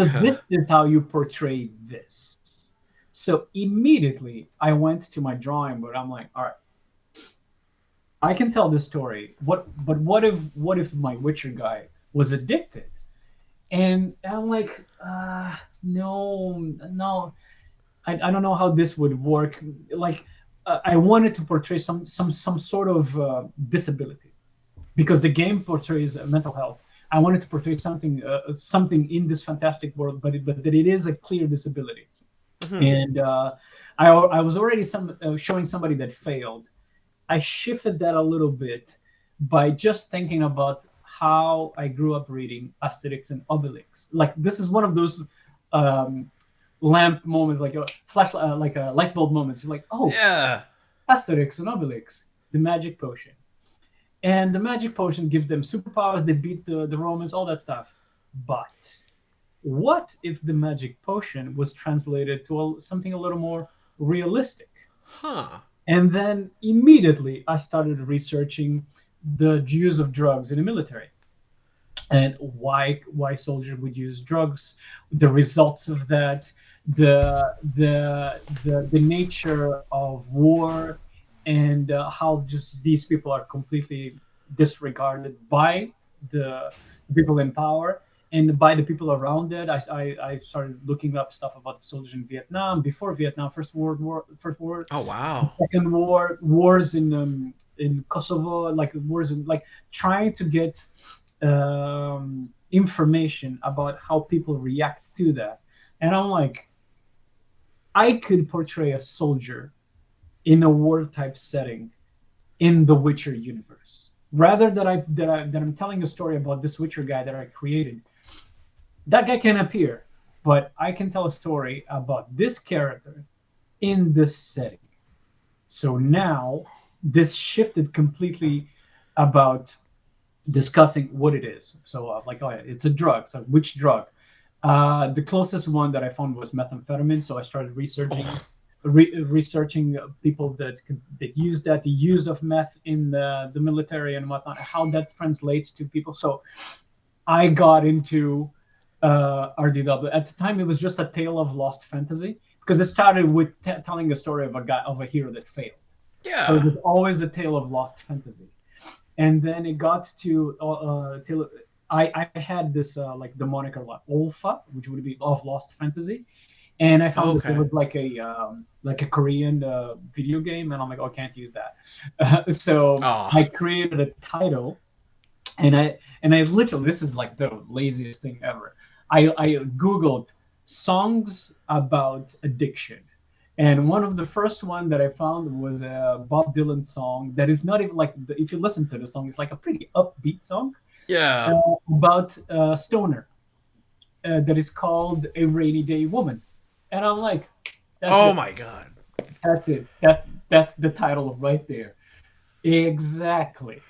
this is how you portray this. So immediately I went to my drawing board. I'm like, all right, I can tell this story. But what if my Witcher guy was addicted? And I'm like, no, I don't know how this would work. Like, I wanted to portray some sort of disability, because the game portrays mental health. I wanted to portray something in this fantastic world, but that it is a clear disability. And I was already showing somebody that failed. I shifted that a little bit by just thinking about how I grew up reading Asterix and Obelix. Like, this is one of those lamp moments, like a flashlight, like a light bulb moments. You're like, yeah, Asterix and Obelix, the magic potion. And the magic potion gives them superpowers. They beat the Romans, all that stuff. But what if the magic potion was translated to something a little more realistic? And then immediately I started researching the use of drugs in the military, and why soldiers would use drugs, the results of that, the nature of war, and how just these people are completely disregarded by the people in power and by the people around it. I started looking up stuff about the soldiers in Vietnam, before Vietnam, First World War. Oh wow. Second war, wars in Kosovo, like wars in, like trying to get information about how people react to that. And I'm like, I could portray a soldier in a war type setting in the Witcher universe, rather that I'm telling a story about this Witcher guy that I created. That guy can appear, but I can tell a story about this character in this setting. So now this shifted completely about discussing what it is. So like, oh yeah, it's a drug. So which drug? The closest one that I found was methamphetamine. So I started researching researching people that use that, the use of meth in the military and whatnot, how that translates to people. So I got into R.D.W. At the time, it was just a tale of lost fantasy, because it started with telling a story of a hero that failed. Yeah. So it was always a tale of lost fantasy. And then it got to I had this like the moniker like Olfa, which would be of lost fantasy, and I found that it was like a Korean video game, and I'm like, oh, I can't use that. So I created a title, and I literally, this is like the laziest thing ever. I Googled songs about addiction. And one of the first one that I found was a Bob Dylan song that is not even like, if you listen to the song, it's like a pretty upbeat song. Yeah. About stoner that is called A Rainy Day Woman. And I'm like, That's Oh it. my god. That's it. That's the title right there. Exactly.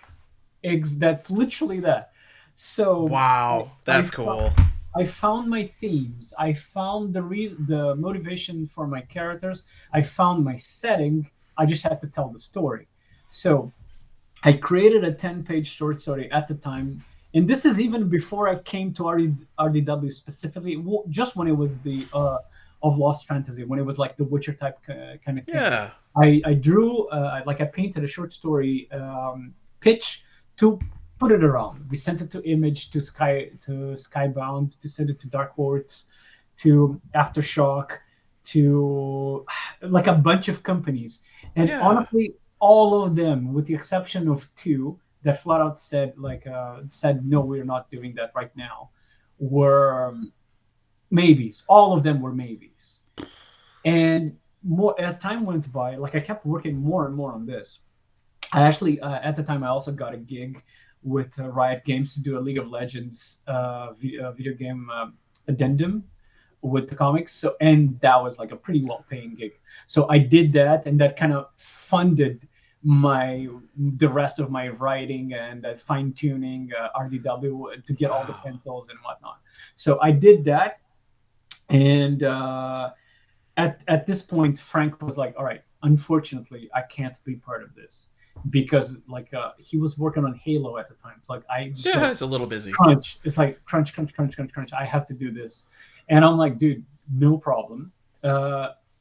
That's literally that. So Wow, I that's cool. I found my themes. I found the motivation for my characters. I found my setting. I just had to tell the story. So I created a 10-page short story at the time. And this is even before I came to RDW specifically, just when it was the of Lost Fantasy, when it was like the Witcher type kind of thing. Yeah. I drew, like I painted a short story pitch to put it around. We sent it to Image, to Skybound, to send it to Dark Horse, to Aftershock, to like a bunch of companies. And Yeah. honestly, all of them, with the exception of two that flat out said no, we're not doing that right now, were maybes. All of them were maybes. And more as time went by, like I kept working more and more on this. I actually, at the time, I also got a gig with Riot Games to do a League of Legends video game addendum with the comics. So, and that was like a pretty well-paying gig. So I did that, and that kind of funded the rest of my writing and fine-tuning R.D.W. to get all the Wow. pencils and whatnot. So I did that, and at this point, Frank was like, "All right, unfortunately, I can't be part of this." Because like he was working on Halo at the time. It's like I just Yeah, like it's a little busy. crunch. It's like crunch, crunch, crunch, crunch, crunch. I have to do this, and I'm like, dude, no problem.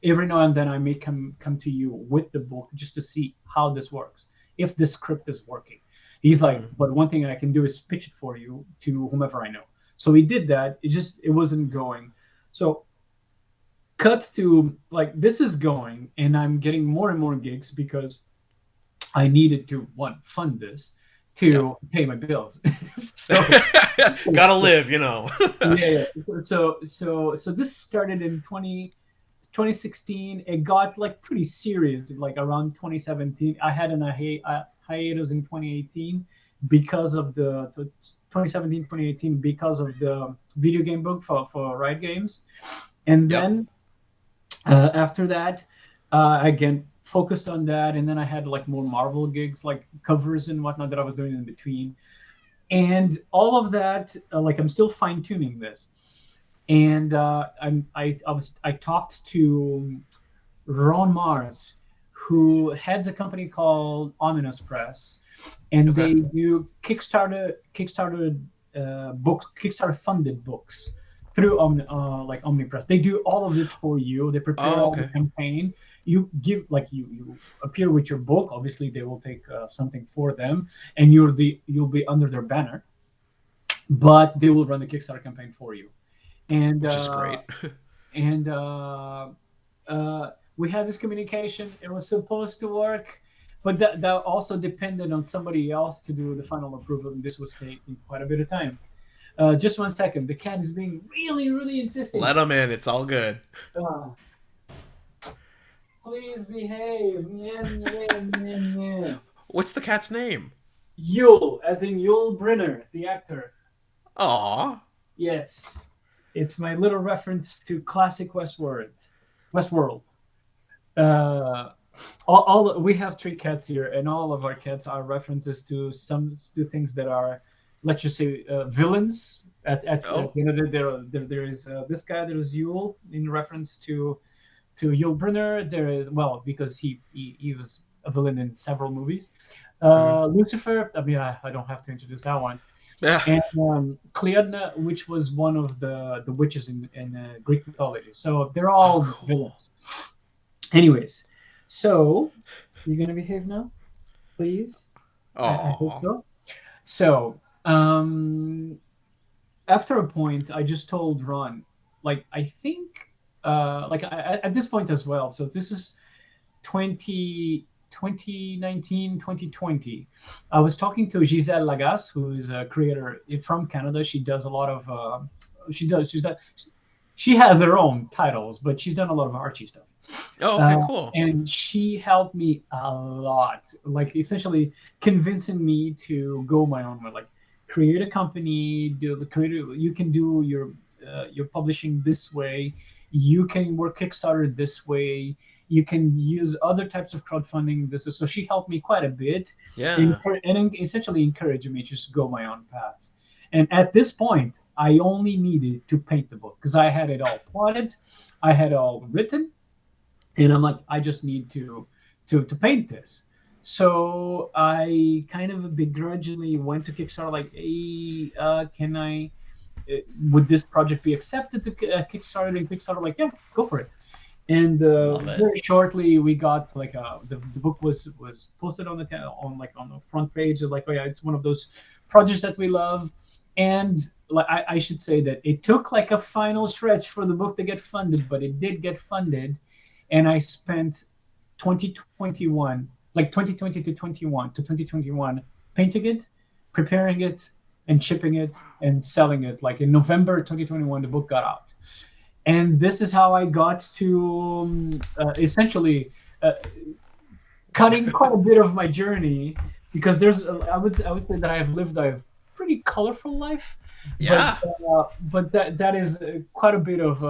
Every now and then I may come to you with the book just to see how this works, if this script is working. He's like, Mm. but one thing I can do is pitch it for you to whomever I know. So he did that. It wasn't going. So cut to like this is going, and I'm getting more and more gigs because I needed to one fund this, Yep. to pay my bills. So Gotta live, you know. yeah. So this started in 2016. It got like pretty serious like around 2017. I had a hiatus in 2018 because of the 2017 2018 because of the video game book for Riot Games, and Yep. then after that, again focused on that, and then I had like more Marvel gigs, like covers and whatnot that I was doing in between, and all of that. Like I'm still fine tuning this, and I talked to Ron Mars, who heads a company called Ominous Press, and Okay. they do Kickstarter books, Kickstarter funded books through like Omnipress. They do all of it for you. They prepare Oh, all the okay. campaign. You give like you appear with your book. Obviously, they will take something for them, and you'll be under their banner, but they will run the Kickstarter campaign for you. And Which is great. and we had this communication. It was supposed to work, but that also depended on somebody else to do the final approval, and this was taking quite a bit of time. Just one second. The cat is being really, really insistent. Let them in. It's all good. Uh, Please behave. Yeah, yeah, yeah, yeah. What's the cat's name? Yul, as in Yul Brynner, the actor. Aw. Yes, it's my little reference to classic Westworld. Westworld. Uh, we have three cats here, and all of our cats are references to things that are, let's just say, villains. At Oh. the end of it, there is this guy. There's Yule in reference to Yul Brynner. There is, well, because he was a villain in several movies. Mhm. Lucifer. I mean, I don't have to introduce that one. Yeah. And Cleodna, which was one of the witches in Greek mythology. So they're Oh, all cool. villains. Anyways, so you're gonna behave now, please. I hope Aw. so. So after a point, I just told Ron, like I think, at this point as well. So this is 2019, 2020. I was talking to Giselle Lagasse, who is a creator from Canada. She does a lot of she has her own titles, but she's done a lot of Archie stuff. Oh, okay, cool. And she helped me a lot, like essentially convincing me to go my own way, like create a company, do the creative. You can do your publishing this way. You can work Kickstarter this way. You can use other types of crowdfunding. So she helped me quite a bit, Yeah. and essentially encouraged me to just go my own path. And at this point, I only needed to paint the book because I had it all plotted, I had it all written, and I'm like, I just need to paint this. So I kind of begrudgingly went to Kickstarter, like, hey, can I? Would this project be accepted to Kickstarter? And Kickstarter, like, yeah, go for it. And Love it. very shortly, we got like the book was posted on on the front page of like, oh yeah, it's one of those projects that we love. And like I should say that it took like a final stretch for the book to get funded, but it did get funded, and I spent 2021, like 2020 to 21 to 2021, painting it, preparing it, and shipping it and selling it. Like in November 2021, the book got out, and this is how I got to essentially cutting quite a bit of my journey, because I would say that I have lived a pretty colorful life. Yeah. But that is quite a bit of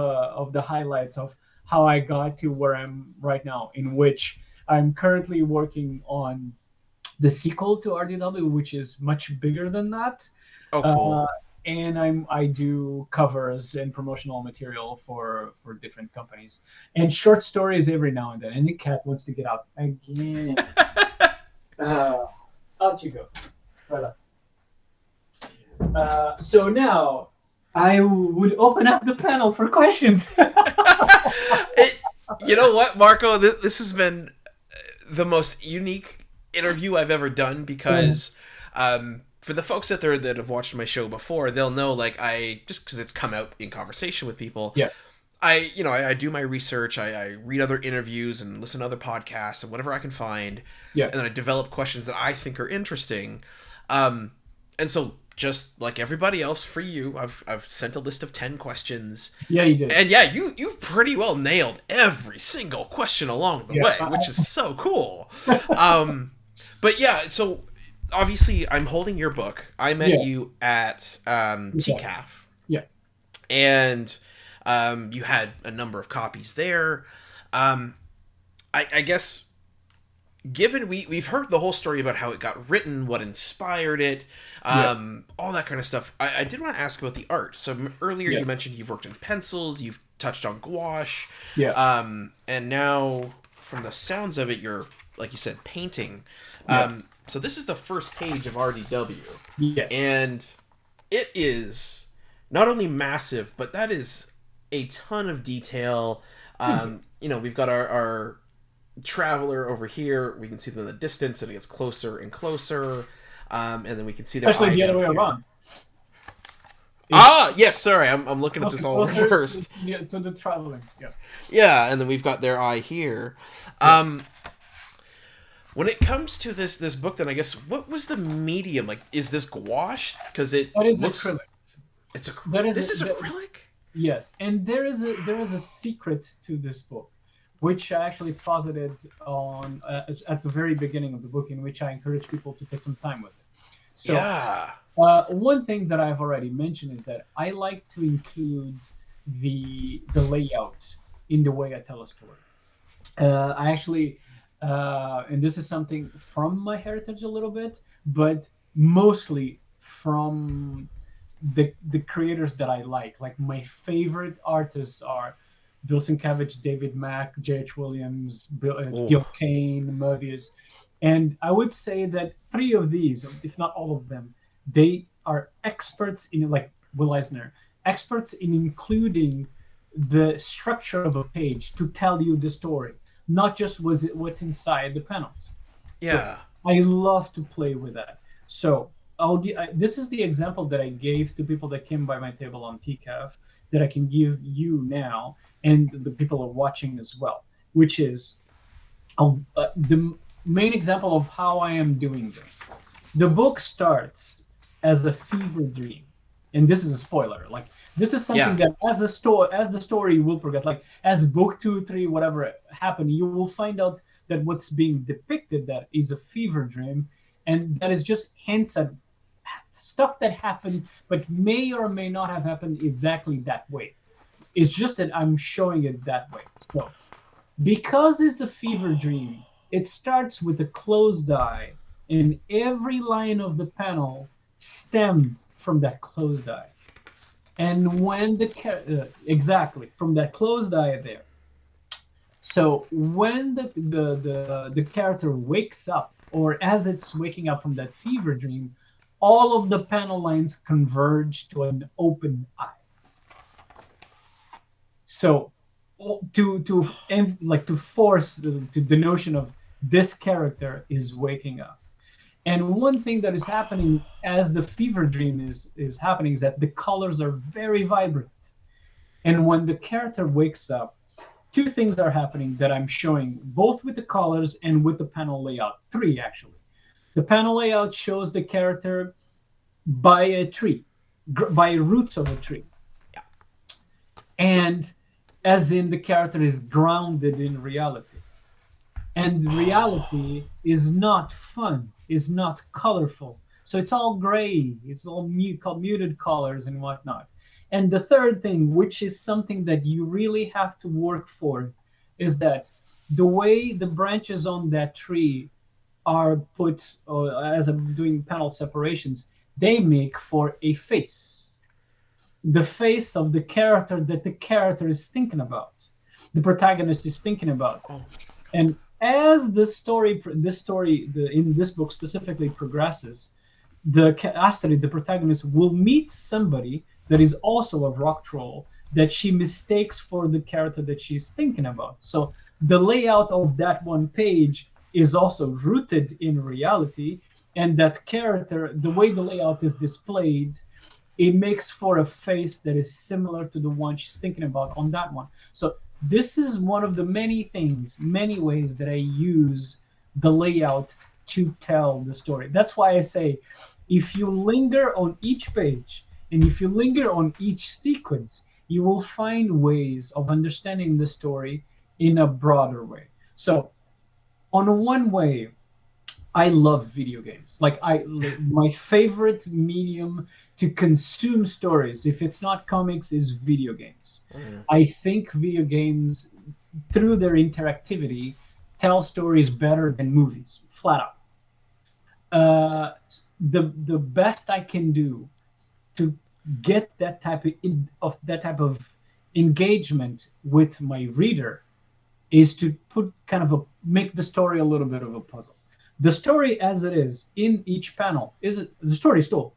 the highlights of how I got to where I'm right now, in which I'm currently working on the sequel to R.D.W, which is much bigger than that. Oh, cool. And I do covers and promotional material for different companies and short stories every now and then. And the cat wants to get out again. Out you go. Right up. So now I would open up the panel for questions. You know what, Marco? This has been the most unique interview I've ever done because for the folks out there that have watched my show before, they'll know, like, I just because it's come out in conversation with people. Yeah. I do my research. I read other interviews and listen to other podcasts and whatever I can find. Yeah. And then I develop questions that I think are interesting. And so, just like everybody else, for you, I've sent a list of 10 questions. Yeah, you did. And yeah, you've pretty well nailed every single question along the way, which is so cool. But yeah, so obviously I'm holding your book. I met you at TCAF. Yeah. And you had a number of copies there. I guess, given we've heard the whole story about how it got written, what inspired it, all that kind of stuff, I did want to ask about the art. So earlier you mentioned you've worked in pencils, you've touched on gouache, and now from the sounds of it, you're, like you said, painting. So this is the first page of R.D.W. Yes. And it is not only massive, but that is a ton of detail. We've got our traveler over here. We can see them in the distance, and it gets closer and closer. And then we can see their especially eye the other way here. around. Yes, sorry, I'm looking at this all reversed. To the traveling, Yeah, and then we've got their eye here. When it comes to this book, then I guess, what was the medium? Like, is this gouache? Because it looks acrylic. It's This is acrylic. Yes, and there is a secret to this book, which I actually posited on at the very beginning of the book, in which I encourage people to take some time with it. So, one thing that I've already mentioned is that I like to include the layout in the way I tell a story. I actually, and this is something from my heritage a little bit, but mostly from the creators that I like. Like, my favorite artists are Bill Sienkiewicz, David Mack, J.H. Williams, Gil Kane, Moebius. And I would say that 3 of these, if not all of them, they are experts in, like Will Eisner, experts in including the structure of a page to tell you the story, not just what's inside the panels. Yeah. So I love to play with that. So this is the example that I gave to people that came by my table on TCAF that I can give you now, and the people are watching as well, which is the main example of how I am doing this. The book starts as a fever dream, and this is a spoiler. Like, this is something that as the story will progress, like as book 2, 3, whatever happen, you will find out that what's being depicted that is a fever dream, and that is just hints at stuff that happened, but may or may not have happened exactly that way. It's just that I'm showing it that way. So because it's a fever dream, it starts with a closed eye, and every line of the panel stem from that closed eye. And when exactly from that closed eye there. So when the character wakes up, or as it's waking up from that fever dream, all of the panel lines converge to an open eye. So to force the notion of this character is waking up. And one thing that is happening as the fever dream is happening is that the colors are very vibrant. And when the character wakes up, two things are happening that I'm showing both with the colors and with the panel layout. Three, actually. The panel layout shows the character by a tree, by roots of a tree. Yeah. And as in the character is grounded in reality. And reality is not fun, is not colorful. So it's all gray, it's all muted colors and whatnot. And the third thing, which is something that you really have to work for, is that the way the branches on that tree are put, as I'm doing panel separations, they make for a face. The face of the character that the character is thinking about, the protagonist is thinking about. Oh. And as the story in this book specifically progresses, Astrid, the protagonist, will meet somebody that is also a rock troll that she mistakes for the character that she's thinking about. So the layout of that one page is also rooted in reality, and that character, the way the layout is displayed, it makes for a face that is similar to the one she's thinking about on that one. So this is one of the many ways that I use the layout to tell the story. That's why I say, if you linger on each page and if you linger on each sequence, you will find ways of understanding the story in a broader way. So on one way, I love video games. My favorite medium to consume stories, if it's not comics, is video games. I think video games, through their interactivity, tell stories better than movies, flat out. The best I can do to get that type of engagement with my reader is to make the story a little bit of a puzzle. The story as it is in each panel the story is told.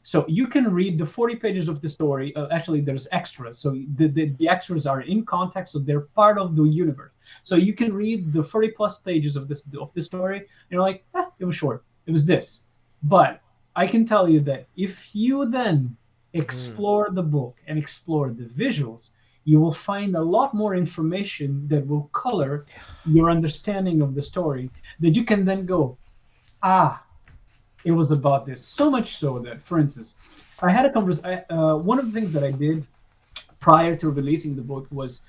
So you can read the 40 pages of the story. Actually, there's extras. So the extras are in context, so they're part of the universe. So you can read the 40 plus pages of this story, and you're like, it was short. It was this. But I can tell you that if you then explore the book and explore the visuals, you will find a lot more information that will color your understanding of the story, that you can then go, it was about this. So much so that, for instance, I had a conversation. One of the things that I did prior to releasing the book was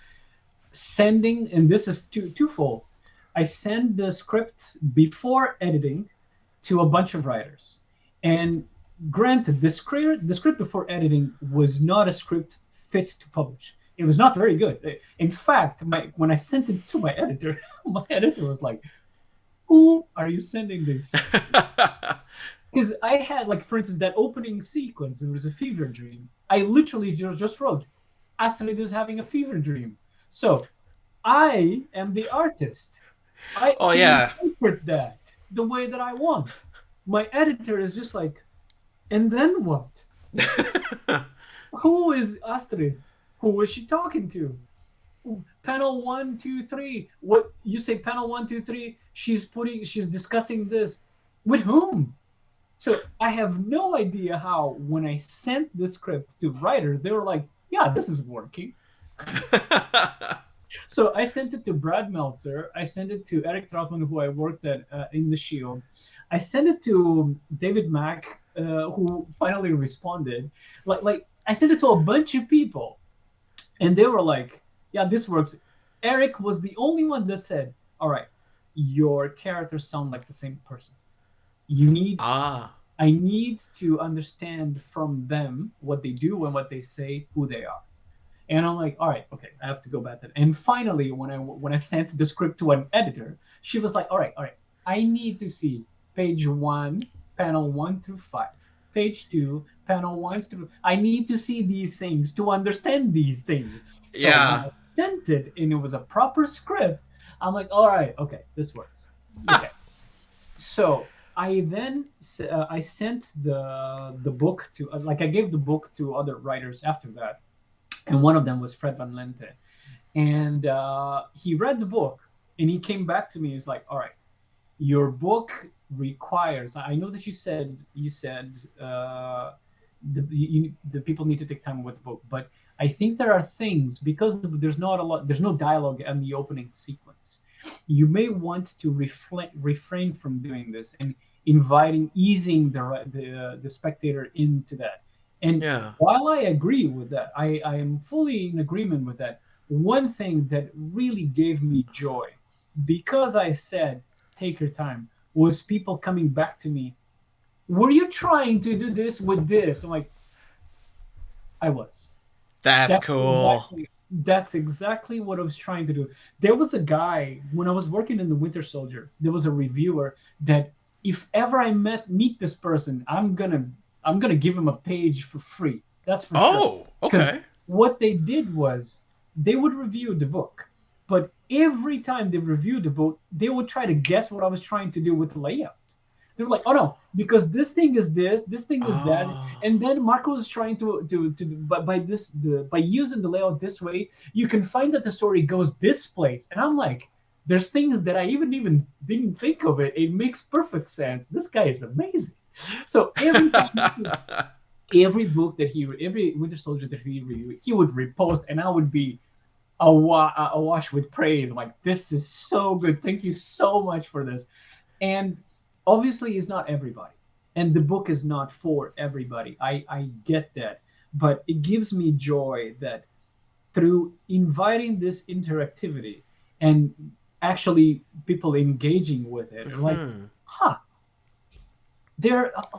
sending, and this is twofold. I send the script before editing to a bunch of writers. And granted, the script before editing was not a script fit to publish. It was not very good. In fact, when I sent it to my editor, my editor was like, "Who are you sending this?" Because I had, for instance, that opening sequence, there was a fever dream. I literally just wrote, Astrid is having a fever dream. So I am the artist. I can interpret that the way that I want. My editor is just like, and then what? Who is Astrid? Who is she talking to? Panel 1, 2, 3. What you say? Panel 1, 2, 3. She's discussing this with whom? So I have no idea how. When I sent the script to writers, they were like, "Yeah, this is working." So I sent it to Brad Meltzer. I sent it to Eric Trautmann, who I worked at in The Shield. I sent it to David Mack, who finally responded. I sent it to a bunch of people, and they were like, "Yeah, this works." Eric was the only one that said, "All right, your characters sound like the same person. I need to understand from them what they do and what they say, who they are." And I'm like, all right, okay, I have to go back then. And finally, when I sent the script to an editor, she was like, all right, I need to see page 1, panel 1 through 5, page 2, panel 1 through. I need to see these things to understand these things. So when Yeah. I sent it and it was a proper script, I'm like, all right, okay, this works. Okay. So I then I sent the book to I gave the book to other writers after that, and one of them was Fred Van Lente, and he read the book and he came back to me. He's like, "All right, your book requires. I know that you said the people need to take time with the book, but I think there are things because there's no dialogue in the opening sequence. You may want to refrain from doing this and easing the spectator into that. And Yeah. while I agree with that, I am fully in agreement with that. One thing that really gave me joy, because I said take your time, was people coming back to me. Were you trying to do this with this? I'm like, I was. That's That's cool. exactly what I was trying to do. There was a guy when I was working in the Winter Soldier. There was a reviewer that if ever I meet this person, I'm gonna give him a page for free. That's for sure. Oh, Because okay. what they did was they would review the book, but every time they reviewed the book, they would try to guess what I was trying to do with the layout. They were like, "Oh no, because this thing is this thing is that," Oh. and then Marco is trying to by using the layout this way, you can find that the story goes this place, and I'm like, "There's things that I even didn't think of it. It makes perfect sense. This guy is amazing." So every book that every Winter Soldier that he reviewed, he would repost, and I would be awash with praise. I'm like, "This is so good. Thank you so much for this." And obviously it's not everybody, and the book is not for everybody. I get that, but it gives me joy that through inviting this interactivity and actually people engaging with it, like, Hmm. huh,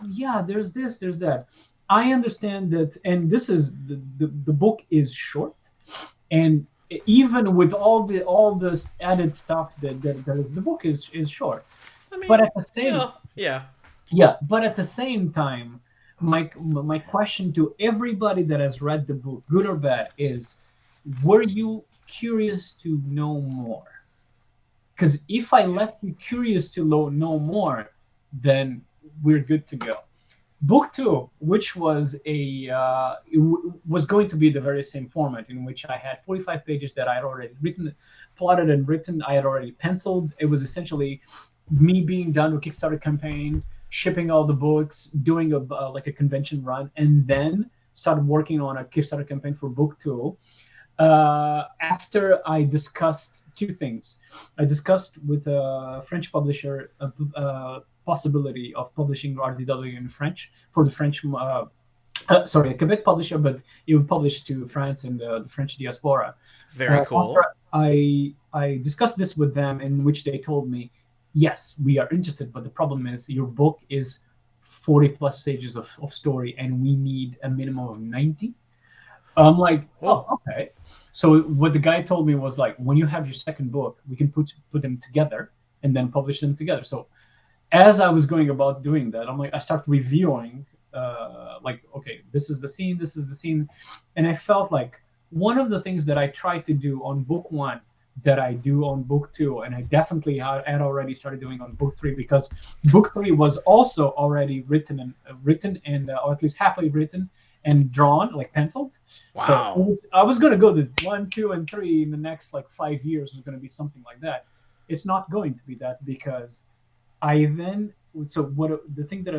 yeah, there's this, there's that. I understand that, and this is the book is short, and even with all this added stuff that the book is short, I but mean, at the same well, yeah. yeah, but at the same time, my question to everybody that has read the book, good or bad, is: were you curious to know more? Because if I left you curious to know more, then we're good to go. Book two, which was was going to be the very same format in which I had 45 pages that I had already written, plotted and written. I had already penciled. It was essentially me being done with Kickstarter campaign, shipping all the books, doing like a convention run, and then started working on a Kickstarter campaign for book two. After I discussed two things, I discussed with a French publisher a possibility of publishing R.D.W. in French for the French. Sorry, a Quebec publisher, but it would publish to France and the French diaspora. Very After cool. I discussed this with them, in which they told me, yes, we are interested, but the problem is your book is 40 plus pages of story, and we need a minimum of 90. I'm like, Oh. oh, okay. So what the guy told me was like, when you have your second book, we can put them together and then publish them together. So as I was going about doing that, I'm like, I start reviewing, like, okay, this is the scene, and I felt like one of the things that I tried to do on book one that I do on book two, and I definitely had already started doing on book three, because book three was also already written, or at least halfway written and drawn, like penciled. So Wow. I was going to go to 1, 2, and 3 in the next like 5 years was going to be something like that. It's not going to be that, because I then so what the thing that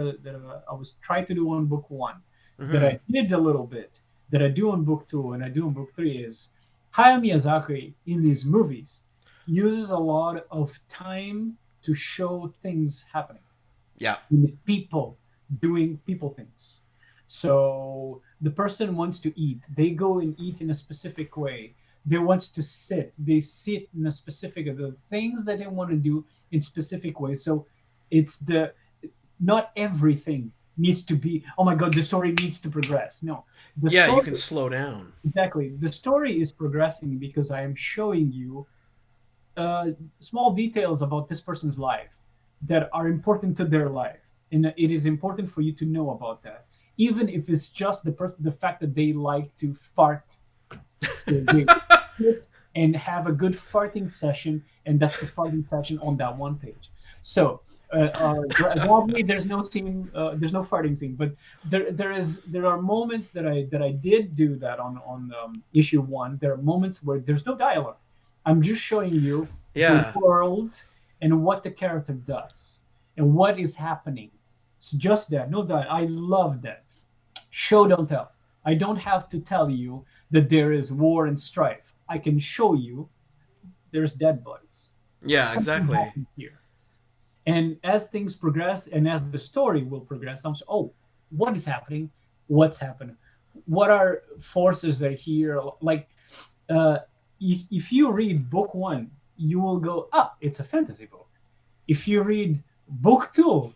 I was trying to do on book one, that Hmm. I did a little bit, that I do on book two and I do on book three, is Hayao Miyazaki in these movies uses a lot of time to show things happening Yeah. with people doing people things. So the person wants to eat, they go and eat in a specific way. They want to sit, they sit in a specific the things that they want to do in specific ways. So it's the not everything needs to be, oh my god, the story needs to progress. No, the Yeah, story, you can slow down. exactly. The story is progressing because I am showing you small details about this person's life that are important to their life, and it is important for you to know about that, even if it's just the fact that they like to fart. So they sit and have a good farting session, and that's the farting session on that one page. So gladly, there's no scene, there's no farting scene, but there are moments that I did do that on issue one. There are moments where there's no dialogue. I'm just showing you the Yeah. world and what the character does and what is happening. It's just that, no dialogue. I love that. Show don't tell. I don't have to tell you that there is war and strife. I can show you there's dead bodies. Yeah, Something exactly. happened here. And as things progress and as the story will progress, I'm saying, oh, what is happening? What's happening? What are forces that are here? Like, uh, if you read book one, you will go, ah, it's a fantasy book. If you read book two,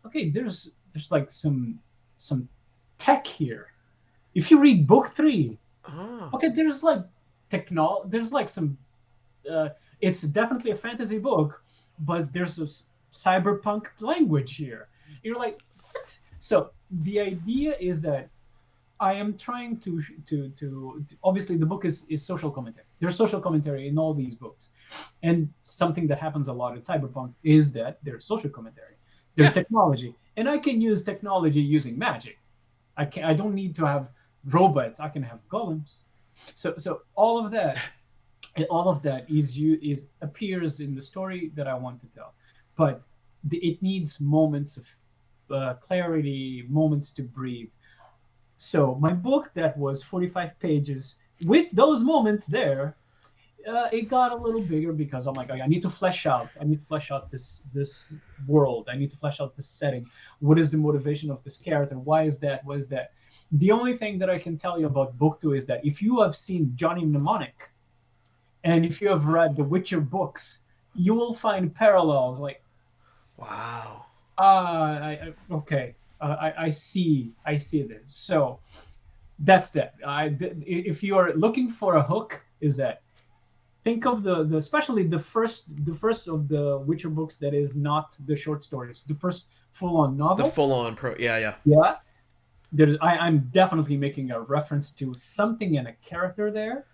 okay, there's like some tech here. If you read book three, Oh. okay, there's like there's like some it's definitely a fantasy book, but there's a cyberpunk language here. You're like, what? So the idea is that I am trying to obviously the book is social commentary. There's social commentary in all these books, and something that happens a lot in cyberpunk is that there's social commentary. There's Yeah. technology, and I can use technology using magic. I don't need to have robots. I can have golems. So all of that is appears in the story that I want to tell, but it needs moments of clarity, moments to breathe. So my book that was 45 pages with those moments there, it got a little bigger because I'm like, I need to flesh out. I need to flesh out this world. I need to flesh out this setting. What is the motivation of this character? Why is that? What is that? The only thing that I can tell you about book two is that if you have seen Johnny Mnemonic and if you have read the Witcher books, you will find parallels. Like, Wow. okay, I see this. So that's that. If you are looking for a hook, is that think of the especially the first of the Witcher books that is not the short stories, the first full on The novel. full on pro. Yeah, yeah. Yeah, I'm definitely making a reference to something in a character there,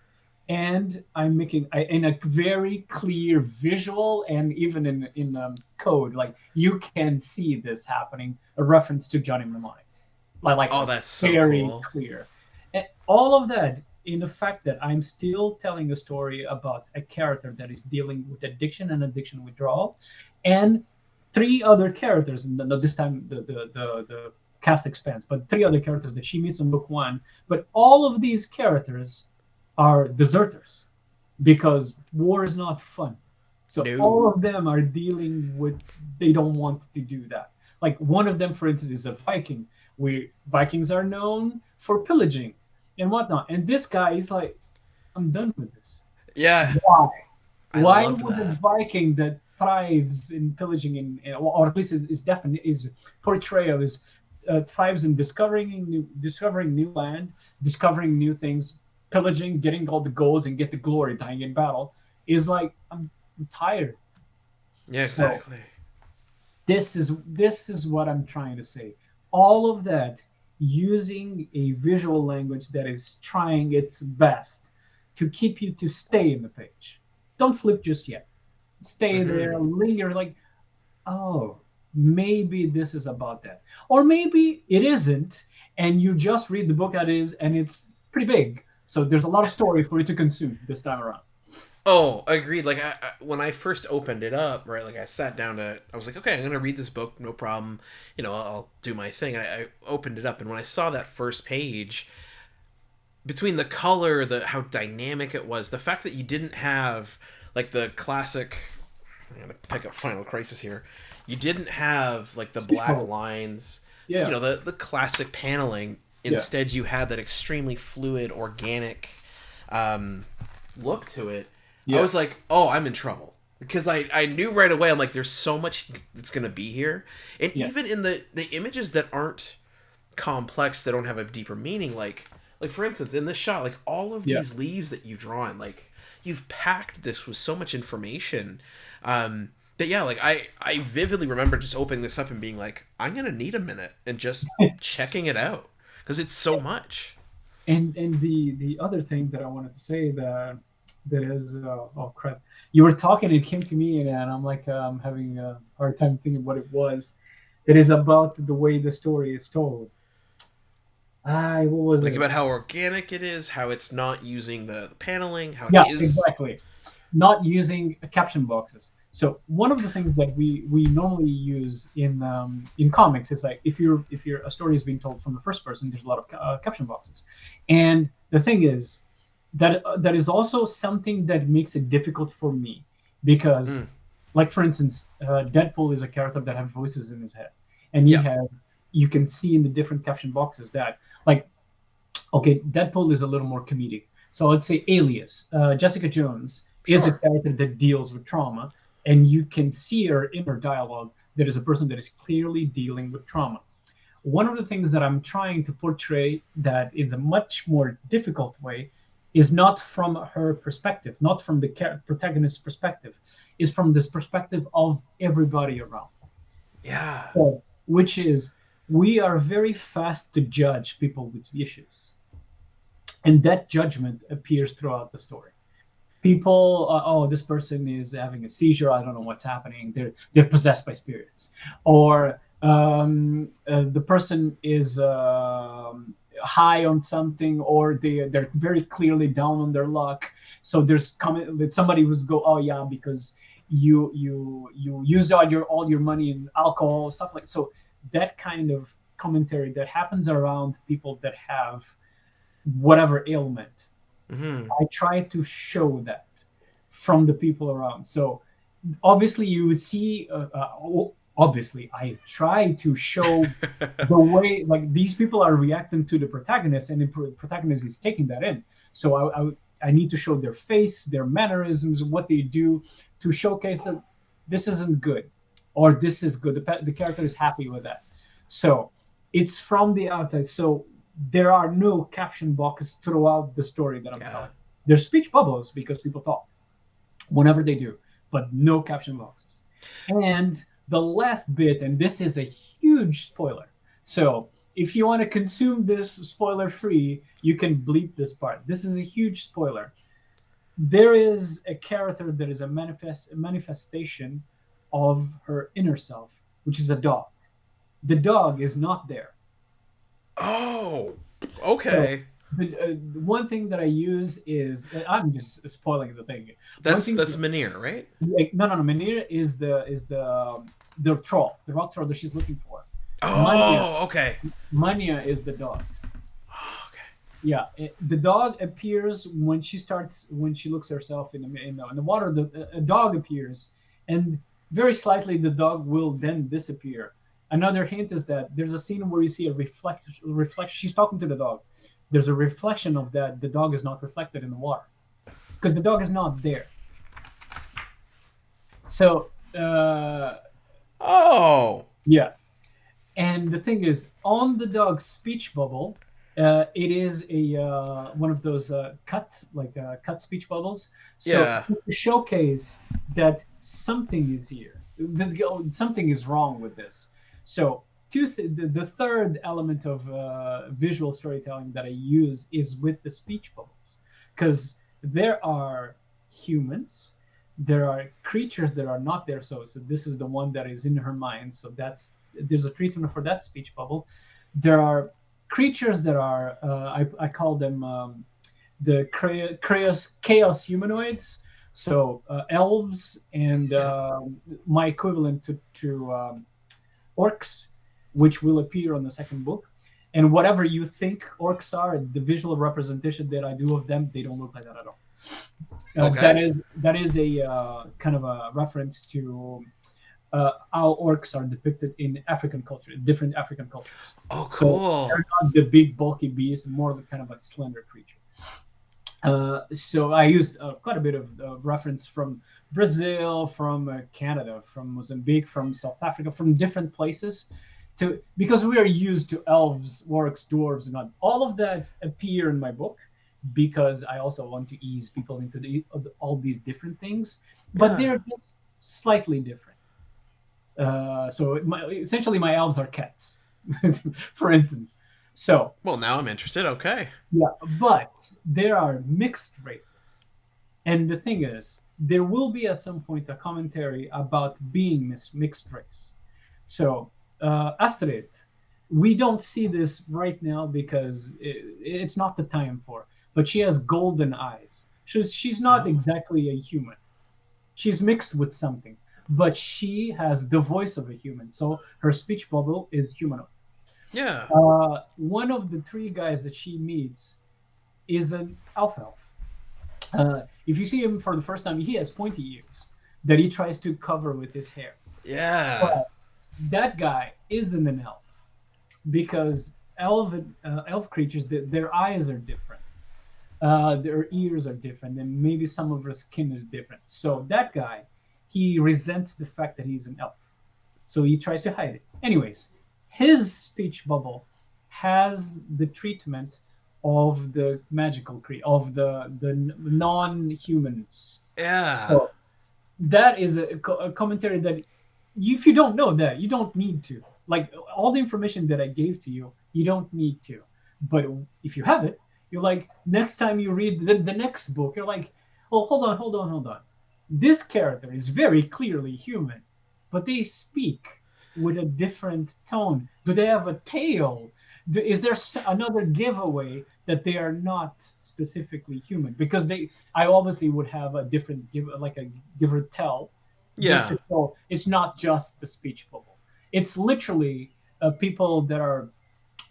and I'm making in a very clear visual and even in code, like you can see this happening, a reference to Johnny Mnemonic, like Oh, a that's so very cool. clear, and all of that in the fact that I'm still telling a story about a character that is dealing with addiction and addiction withdrawal, and three other characters, and this time the cast expands, but three other characters that she meets in book one. But all of these characters are deserters because war is not fun. So all No. of them are dealing with, they don't want to do that. Like one of them, for instance, is a Viking. Where Vikings are known for pillaging and whatnot. And this guy is like, I'm done with this. Yeah, Why? I Why loved would a that. Viking that thrives in pillaging or at least is definitely is portrayal is thrives in discovering new land, discovering new things, pillaging, getting all the golds and get the glory, dying in battle, is like I'm tired. Yeah, So exactly. this is what I'm trying to say. All of that using a visual language that is trying its best to keep you to stay in the page. Don't flip just yet. Stay there, Hmm. linger like, oh, maybe this is about that. Or maybe it isn't, and you just read the book as it is, and it's pretty big. So there's a lot of story for you to consume this time around. Oh, agreed. Like when I first opened it up, right? Like I sat down to, I was like, okay, I'm gonna read this book, no problem. I'll do my thing. I opened it up, and when I saw that first page, between the color, the how dynamic it was, the fact that you didn't have like the classic. I'm gonna pick up Final Crisis here. You didn't have like the Speak black mode. lines, Yeah, the classic paneling. yeah, Instead, you had that extremely fluid, organic um, look to it. I yeah. was like, oh, I'm in trouble. because I knew right away. I'm like, there's so much that's gonna be here, and Yeah. even in the images that aren't complex, that don't have a deeper meaning, like for instance, in this shot, like all of Yeah. these leaves that you've drawn, like you've packed this with so much information. That yeah, like I vividly remember just opening this up and being like, I'm gonna need a minute and just checking it out because it's so much. And the other thing that I wanted to say that is oh crap, you were talking, it came to me, and I'm like I'm having a hard time thinking what it was. It is about the way the story is told. What was Like it? about how organic it is, how it's not using the paneling, how it Yeah, is. exactly. Not using caption boxes. So one of the things that we normally use in comics is like if you're a story is being told from the first person, there's a lot of caption boxes, and the thing is that that is also something that makes it difficult for me because, Mm, like for instance, Deadpool is a character that has voices in his head, and yeah, you can see in the different caption boxes that like okay, Deadpool is a little more comedic. So let's say Alias, Jessica Jones is a sure. character that deals with trauma, and you can see her inner dialogue. That is a person that is clearly dealing with trauma. One of the things that I'm trying to portray that is a much more difficult way is not from her perspective, not from the protagonist's perspective, is from this perspective of everybody around. Yeah. So, which is we are very fast to judge people with issues, and that judgment appears throughout the story. People, oh, this person is having a seizure. I don't know what's happening. They're possessed by spirits, or the person is high on something, or they're very clearly down on their luck. So there's coming that somebody who's go, oh yeah, because you used all your money in alcohol, stuff like so. That kind of commentary that happens around people that have whatever ailment, Hmm. I try to show that from the people around. So obviously you would see obviously I try to show the way like these people are reacting to the protagonist, and the protagonist is taking that in. So I need to show their face, their mannerisms, what they do, to showcase that this isn't good or this is good. The character is happy with that. So it's from the outside. So there are no caption boxes throughout the story that I'm Yeah. telling. There's speech bubbles because people talk whenever they do, but no caption boxes. And the last bit, and this is a huge spoiler. So if you want to consume this spoiler free, you can bleep this part. This is a huge spoiler. There is a character that is a manifestation of her inner self, which is a dog. The dog is not there. Oh. So Okay. the one thing that I use is I'm just spoiling the thing. One thing That's Manir, right? like, no, Manir is the troll, the rock troll that she's looking for. Mania Oh. Okay. Mania is the dog. Oh, okay. Yeah, the dog appears when she looks herself in the water. A dog appears, and very slightly the dog will then disappear. Another hint is that there's a scene where you see a reflection. She's talking to the dog. There's a reflection of that. The dog is not reflected in the water because the dog is not there. So Oh. yeah, and the thing is, on the dog's speech bubble, it is a one of those cut speech bubbles. So Yeah. to showcase that something is here, something is wrong with this. So the third element of visual storytelling that I use is with the speech bubbles, because there are humans, there are creatures that are not there. So this is the one that is in her mind. So there's a treatment for that speech bubble. There are creatures that are I call them the chaos humanoids. So elves and Yeah. my equivalent to orcs, which will appear on the second book. And whatever you think orcs are, the visual representation that I do of them, they don't look like that at all. Okay. That is a kind of a reference to how orcs are depicted in African culture, different African cultures. Oh, So cool. they're not the big bulky beast, more the kind of a slender creature. So I used quite a bit of reference from Brazil, from Canada, from Mozambique, from South Africa, from different places, to because we are used to elves, orcs, dwarves, and all of that appear in my book because I also want to ease people into all these different things, but Yeah. they're just slightly different. So essentially, my elves are cats, for instance. So Well, now I'm interested. Okay. yeah, but there are mixed races. And the thing is, there will be at some point a commentary about being mixed race. So, Astrid, we don't see this right now because it's not the time for. But she has golden eyes. She's not Oh. exactly a human. She's mixed with something, but she has the voice of a human. So her speech bubble is humanoid. Yeah. One of the three guys that she meets is an elf. If you see him for the first time, he has pointy ears that he tries to cover with his hair. Yeah. But that guy isn't an elf because elf creatures, their eyes are different, their ears are different, and maybe some of their skin is different. So that guy, he resents the fact that he's an elf, so he tries to hide it. Anyways, his speech bubble has the treatment of the magical creature, of the non-humans. Yeah. So that is a commentary that if you don't know that, you don't need to. Like all the information that I gave to you, you don't need to. But if you have it, you're like, next time you read the next book, you're like, oh, hold on. This character is very clearly human, but they speak with a different tone. Do they have a tail? Is there another giveaway that they are not specifically human? Because I obviously would have a different like a give or tell, just Yeah. to show it's not just the speech bubble. It's literally people that are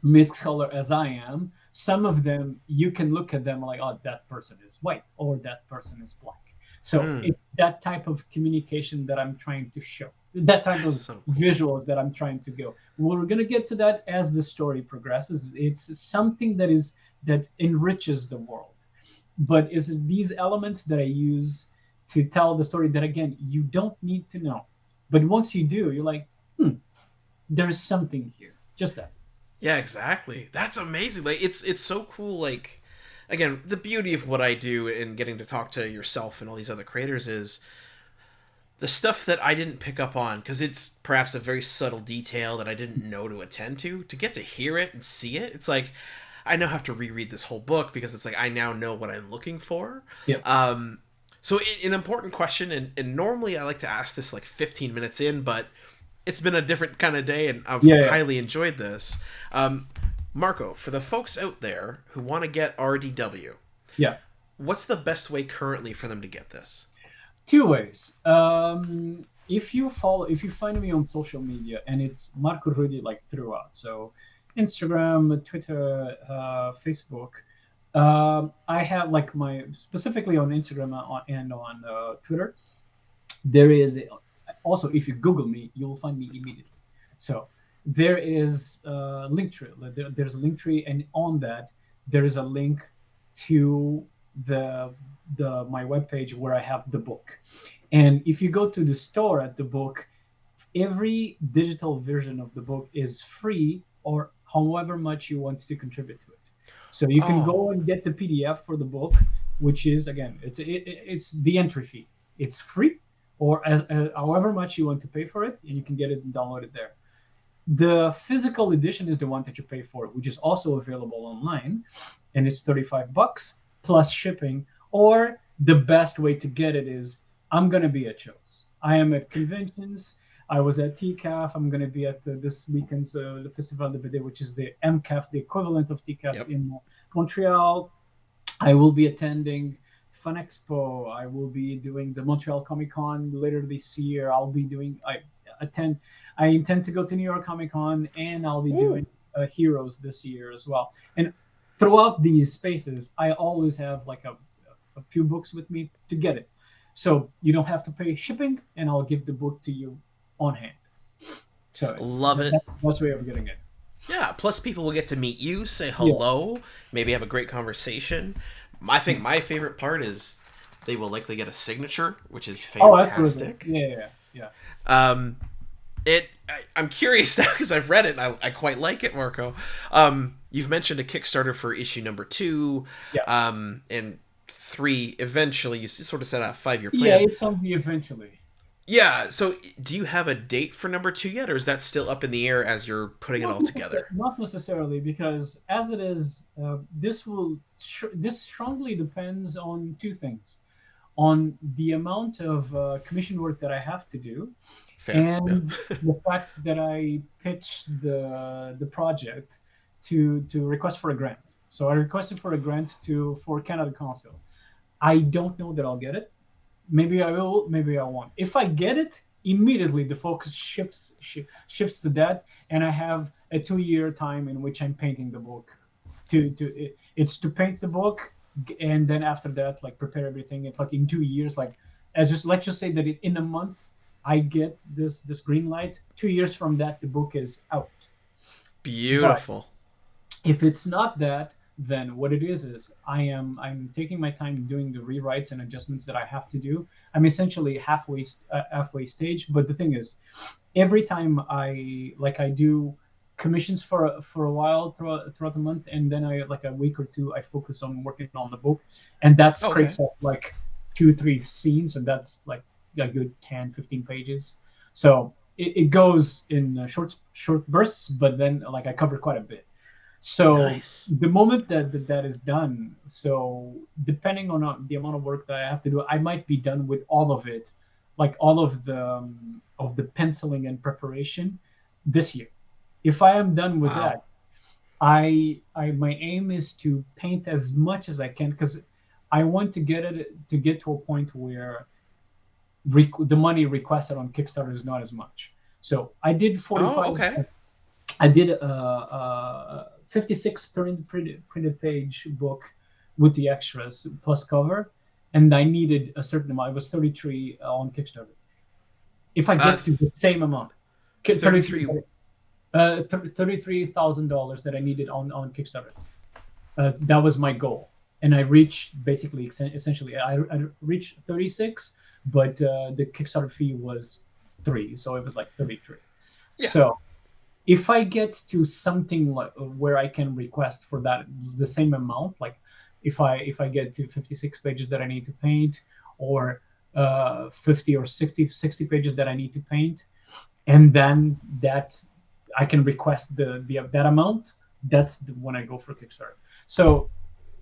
mixed color as I am. Some of them you can look at them like, oh, that person is white or that person is black. So Mm. it's that type of communication that I'm trying to show. That type That's of so cool. visuals that I'm trying to go. We're gonna get to that as the story progresses. It's something that enriches the world, but it's these elements that I use to tell the story that again you don't need to know, but once you do, you're like, there's something here. Just that. Yeah, exactly. That's amazing. Like it's so cool. Like again, the beauty of what I do and getting to talk to yourself and all these other creators is the stuff that I didn't pick up on because it's perhaps a very subtle detail that I didn't know to attend to get to hear it and see it. It's like I now have to reread this whole book because it's like I now know what I'm looking for. Yeah. So an important question, and normally I like to ask this like 15 minutes in, but it's been a different kind of day, and I've Yeah. highly enjoyed this. Marco, for the folks out there who want to get R.D.W, Yeah. what's the best way currently for them to get this? Two ways. If you find me on social media, and it's Marco Rudy like throughout, so Instagram, Twitter, Facebook. I have like my specifically on Instagram and on Twitter. There is also, if you Google me, you will find me immediately. So there is a link tree. There's a link tree, and on that there is a link to my webpage where I have the book. And if you go to the store at the book, every digital version of the book is free, or however much you want to contribute to it. So you can go Oh, and get the PDF for the book, which is again, it's the entry fee. It's free, or however much you want to pay for it, and you can get it and download it there. The physical edition is the one that you pay for, which is also available online, and it's $35 plus shipping. Or the best way to get it is I'm gonna be at shows. I am at conventions. I was at TCAF. I'm gonna be at this weekend's the Festival de BD, which is the MCAF, the equivalent of TCAF yep. in Montreal. I will be attending Fun Expo. I will be doing the Montreal Comic Con later this year. Attend. I intend to go to New York Comic Con, and I'll be Ooh. doing Heroes this year as well. And throughout these spaces, I always have like a few books with me to get it. So you don't have to pay shipping, and I'll give the book to you on hand. So Love it. that's the best way of getting it. Yeah, plus people will get to meet you, say Yeah. hello, maybe have a great conversation. I think my favorite part is they will likely get a signature, which is Oh, absolutely. fantastic. Yeah. I'm curious now because I've read it and I quite like it, Marco. You've mentioned a Kickstarter for issue number 2, Yeah. and 3. Eventually, you sort of set out a 5-year Yeah, plan. it's on the eventually. Yeah. So, do you have a date for number 2 yet, or is that still up in the air as you're putting it all together? Not necessarily, because as it is, this strongly depends on two things: on the amount of commission work that I have to do, Fair. and Yeah. the fact that I pitched the project to request for a grant. So I requested for a grant for Canada Council. I don't know that I'll get it. Maybe I will, maybe I won't. If I get it, immediately the focus shifts to that, and I have a 2-year time in which I'm painting the book. It's to paint the book, and then after that, like, prepare everything. It's like in 2 years, like, let's just say that in a month, I get this green light. 2 years from that, the book is out. Beautiful. But if it's not that, then what it is I'm taking my time doing the rewrites and adjustments that I have to do. I'm essentially halfway stage. But the thing is, every time I do commissions for a while throughout the month, and then I, like, a week or two, I focus on working on the book, and that scrapes up like 2-3 scenes, and that's like a good 10-15 pages. So it goes in short bursts, but then, like, I cover quite a bit. So Nice. the moment that is done, so depending on the amount of work that I have to do, I might be done with all of it, like all of the penciling and preparation this year. If I am done with that, I my aim is to paint as much as I can, because I want to get to a point where the money requested on Kickstarter is not as much. So I did 45. Oh, okay. I did a 56 printed page book with the extras plus cover, and I needed a certain amount. It was 33 on Kickstarter. If I get to the same amount, $33,000 that I needed on Kickstarter, that was my goal, and I reached basically essentially I reached 36, but the Kickstarter fee was 3, so it was like 33. Yeah. So if I get to something like where I can request for that the same amount, like if I get to 56 pages that I need to paint, or 50 or 60 pages that I need to paint, and then that I can request that amount, that's when I go for Kickstarter. So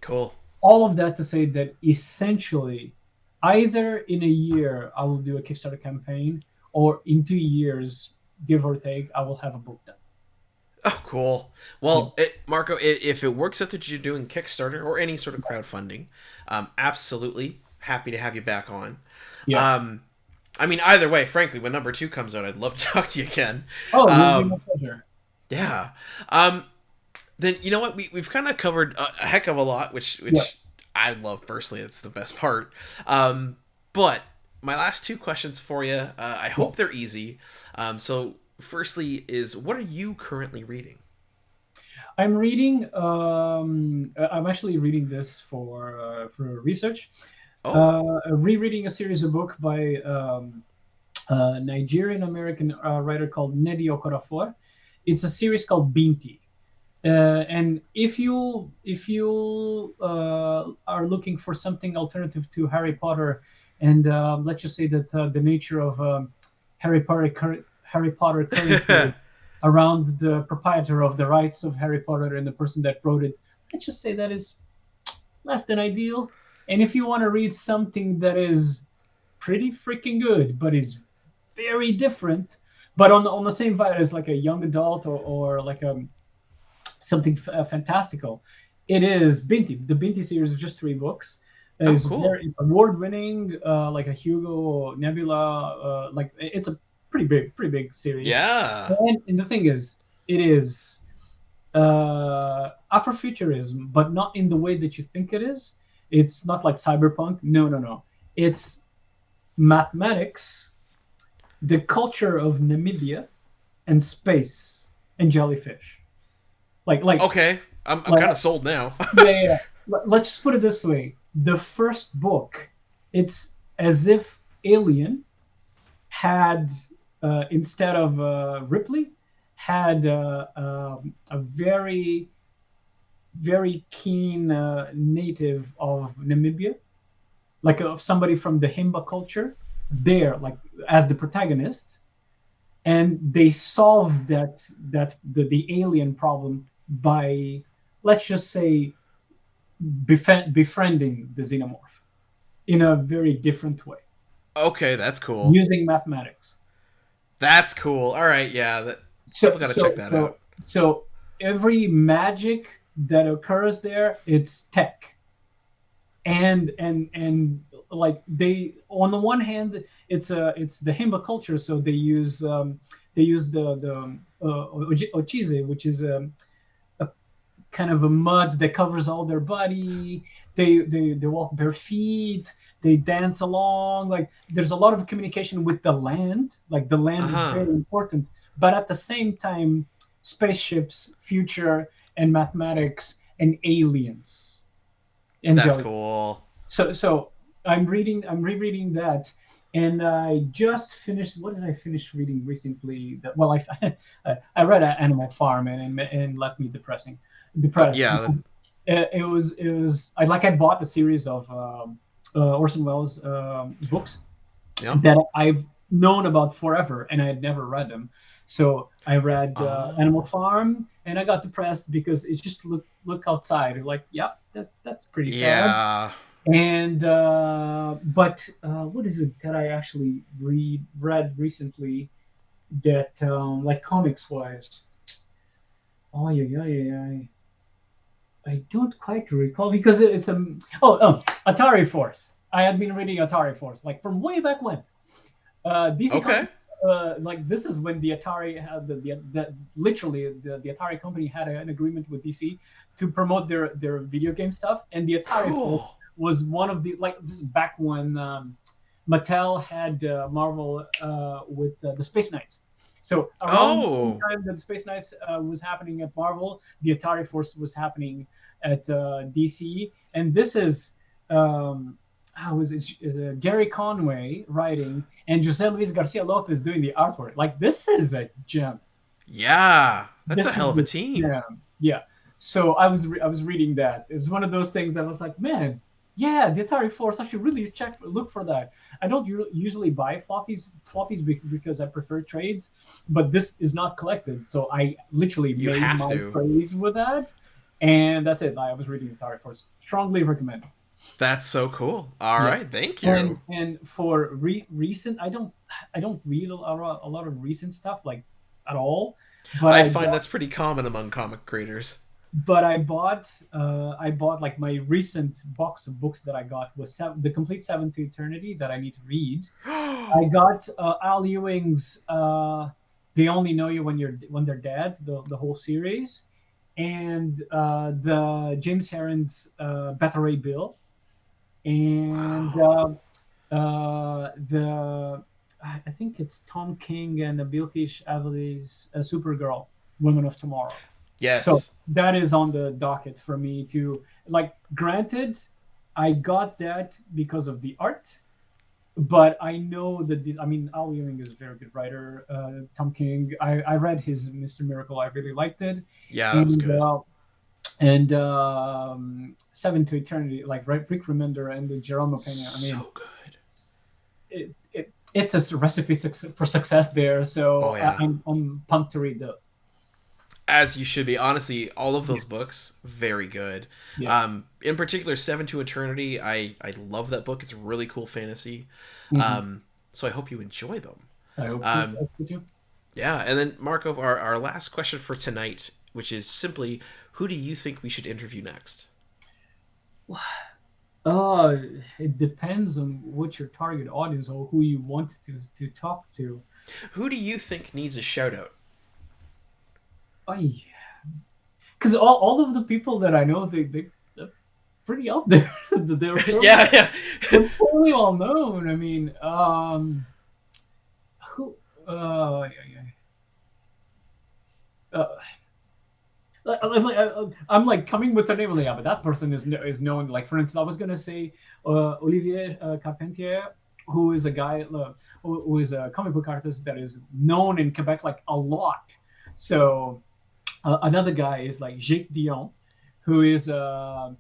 cool. All of that to say that essentially, either in a year I will do a Kickstarter campaign, or in 2 years, give or take, I will have a book done. Oh, cool. Well, Marco, if it works out that you're doing Kickstarter or any sort of crowdfunding, absolutely happy to have you back on. Yeah. I mean, either way, frankly, when number 2 comes out, I'd love to talk to you again. Oh, it would be my pleasure. Yeah. Then, you know what? We've kind of covered a heck of a lot, which I love personally. It's the best part. But my last 2 questions for you, I hope they're easy. So firstly is, what are you currently reading? I'm reading, I'm actually reading this for research. Rereading a series of book by a Nigerian-American writer called Nnedi Okorafor. It's a series called Binti. And if you are looking for something alternative to Harry Potter, and let's just say that the nature of Harry Potter currently around the proprietor of the rights of Harry Potter and the person that wrote it, let's just say that is less than ideal. And if you want to read something that is pretty freaking good, but is very different, but on the same vibe as like a young adult or like something fantastical, it is Binti. The Binti series is just 3 books. It's cool. It's award-winning, like a Hugo, Nebula. Like, it's a pretty big series. Yeah. And the thing is, it is Afrofuturism, but not in the way that you think it is. It's not like cyberpunk. No. It's mathematics, the culture of Namibia, and space and jellyfish. Like. Okay, I'm kind of sold now. Yeah. let's just put it this way: the first book, it's as if Alien had instead of Ripley had a very very keen native of Namibia, like somebody from the Himba culture, there, like as the protagonist, and they solved the alien problem by, let's just say, befriending the xenomorph in a very different way, Okay, that's cool. using mathematics. That's cool. All right, yeah. People So got to check so that so out. so every magic that occurs there, it's tech. And like, they, on the one hand, it's the Himba culture, so they use the ochize, which is a kind of a mud that covers all their body. They walk bare feet. They dance along. Like, there's a lot of communication with the land. Like, the land is Uh-huh. very important, but at the same time, spaceships, future, and mathematics and aliens. That's Enjoy. cool. So I'm rereading that, and I just finished. What did I finish reading recently? That, well, I read Animal Farm, and left me depressed. Yeah. It was I bought a series of Orson Welles books Yep. that I've known about forever, and I had never read them. So I read Animal Oh. Farm, and I got depressed because it's just look outside. You're like, yep, that's pretty sad. Yeah. And but what is it that I actually read recently that like comics wise? Oh yeah, yeah, yeah, yeah. I don't quite recall because it's a Atari Force. I had been reading Atari Force like from way back when. DC Okay. Comics, like this is when the Atari had the literally the Atari company had an agreement with DC to promote their video game stuff, and the Atari Force Cool. was one of the, like, this is back when Mattel had Marvel with the Space Knights. So around the same Oh. time that Space Knights was happening at Marvel, the Atari Force was happening at DC, and this is how is it? Is Gary Conway writing and Jose Luis Garcia Lopez doing the artwork. Like, this is a gem. Yeah. That's a This hell is of a the team. gem. Yeah. So I was reading that. It was one of those things that I was like, man, yeah, the Atari Force. I should really look for that. I don't usually buy floppies because I prefer trades, but this is not collected, so I literally You made have my to. trades with that, and that's it. I was reading Atari Force. Strongly recommend. That's so cool. All Yeah. right. Thank and you. and for recent, I don't read a lot of recent stuff, like, at all, but I I find bought that's pretty common among comic creators. I bought, like, my recent box of books that I got was the complete Seven to Eternity that I need to read. I got Al Ewing's They Only Know You When They're Dead, the whole series, and the James Herron's Beta Ray Bill, and Wow. the I think it's Tom King and Bilkish Avili's Supergirl, Women of Tomorrow. So Yes. that is on the docket for me to, like. Granted, I got that because of the art, but I know that I mean, Al Ewing is a very good writer. Tom King, I read his Mr. Miracle. I really liked it, Yeah, that was and good. Seven to Eternity, like, Rick Remender and Jerome Pena. I mean, So good. it's a recipe for success there. Oh So yeah. I'm pumped to read those. As you should be. Honestly, all of Yeah, those books, very good. yeah. In particular, Seven to Eternity. I love that book. It's really cool fantasy. Hmm. So I hope you enjoy them. I hope to. Um, yeah, and then Marco, our last question for tonight, which is simply, who do you think we should interview next? Uh, it depends on what your target audience or who you want to talk to. Who do you think needs a shout out? Because all of the people that I know, they're pretty out there. they're fairly, Yeah, yeah. they're fairly well known. I mean, who? Yeah, yeah. I'm like coming with a name, like, yeah, but that person is known. Like, for instance, I was gonna say Olivier Carpentier, who is a guy who is a comic book artist that is known in Quebec like a lot. So another guy is like Jake Dion, who is a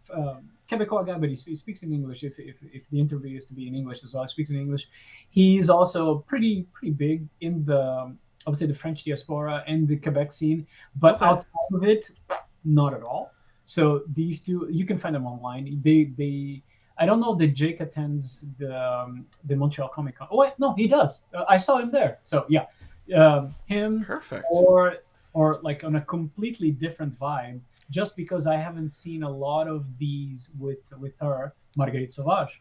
Quebecois guy, but he speaks in English. If the interview is to be in English as well, he speaks in English. He's also pretty big in the, I would say, the French diaspora and the Quebec scene, but outside of it, not at all. So these two, you can find them online. They I don't know that Jake attends the Montreal Comic Con. Oh wait, no, he does. I saw him there. So yeah, him. Perfect. Or like on a completely different vibe. Just because I haven't seen a lot of these with her, Marguerite Sauvage.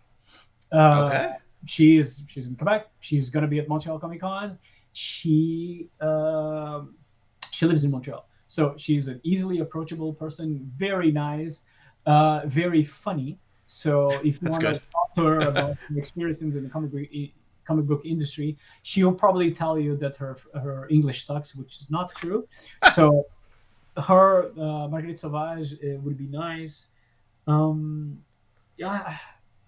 Okay. She's in Quebec. She's gonna be at Montreal Comic Con. She lives in Montreal, so she's an easily approachable person. Very nice, very funny. So if you want to talk to her about her experiences in the comic book industry, she'll probably tell you that her English sucks, which is not true. So her Marguerite Sauvage would be nice. Yeah,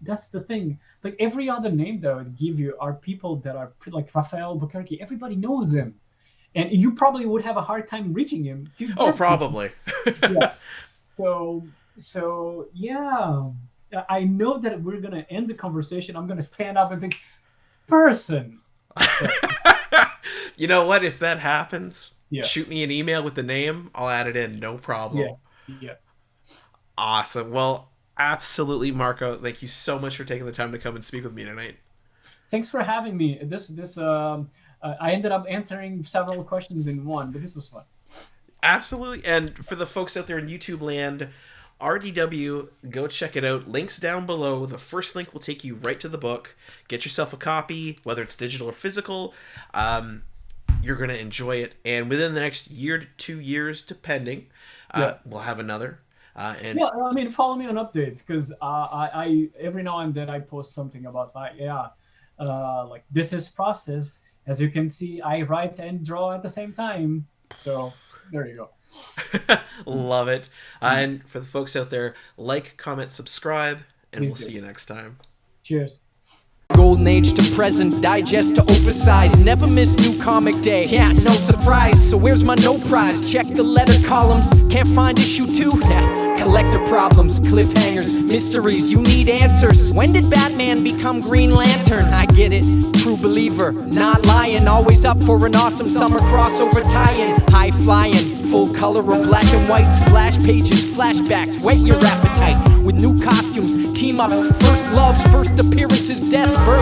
that's the thing. Like every other name that I would give you are people that are like Raphael Buquerque. Everybody knows him, and you probably would have a hard time reaching him. Oh, probably. Yeah. So yeah, I know that we're gonna end the conversation. I'm gonna stand up and think, person. You know what? If that happens, yeah, shoot me an email with the name. I'll add it in. No problem. Yeah. Awesome. Well, absolutely, Marco. Thank you so much for taking the time to come and speak with me tonight. Thanks for having me. I ended up answering several questions in one, but this was fun. Absolutely. And for the folks out there in YouTube land, R.D.W, go check it out. Links down below. The first link will take you right to the book. Get yourself a copy, whether it's digital or physical. You're going to enjoy it. And within the next year to 2 years, depending, we'll have another. Yeah, I mean, follow me on updates, because I every now and then I post something about that. Like this is process. As you can see, I write and draw at the same time. So there you go. Love it. And for the folks out there, like, comment, subscribe, and we'll see you next time. Cheers. Golden age to present, digest to oversize. Never miss new comic day. Yeah, no surprise. So where's my no prize? Check the letter columns. Can't find issue 2? Yeah. Collector problems, cliffhangers, mysteries. You need answers. When did Batman become Green Lantern? I get it. True believer, not lying. Always up for an awesome summer crossover tie-in. High flying, full color or black and white. Splash pages, flashbacks, whet your appetite. With new costumes, team-ups, first loves, first appearances, death, birth.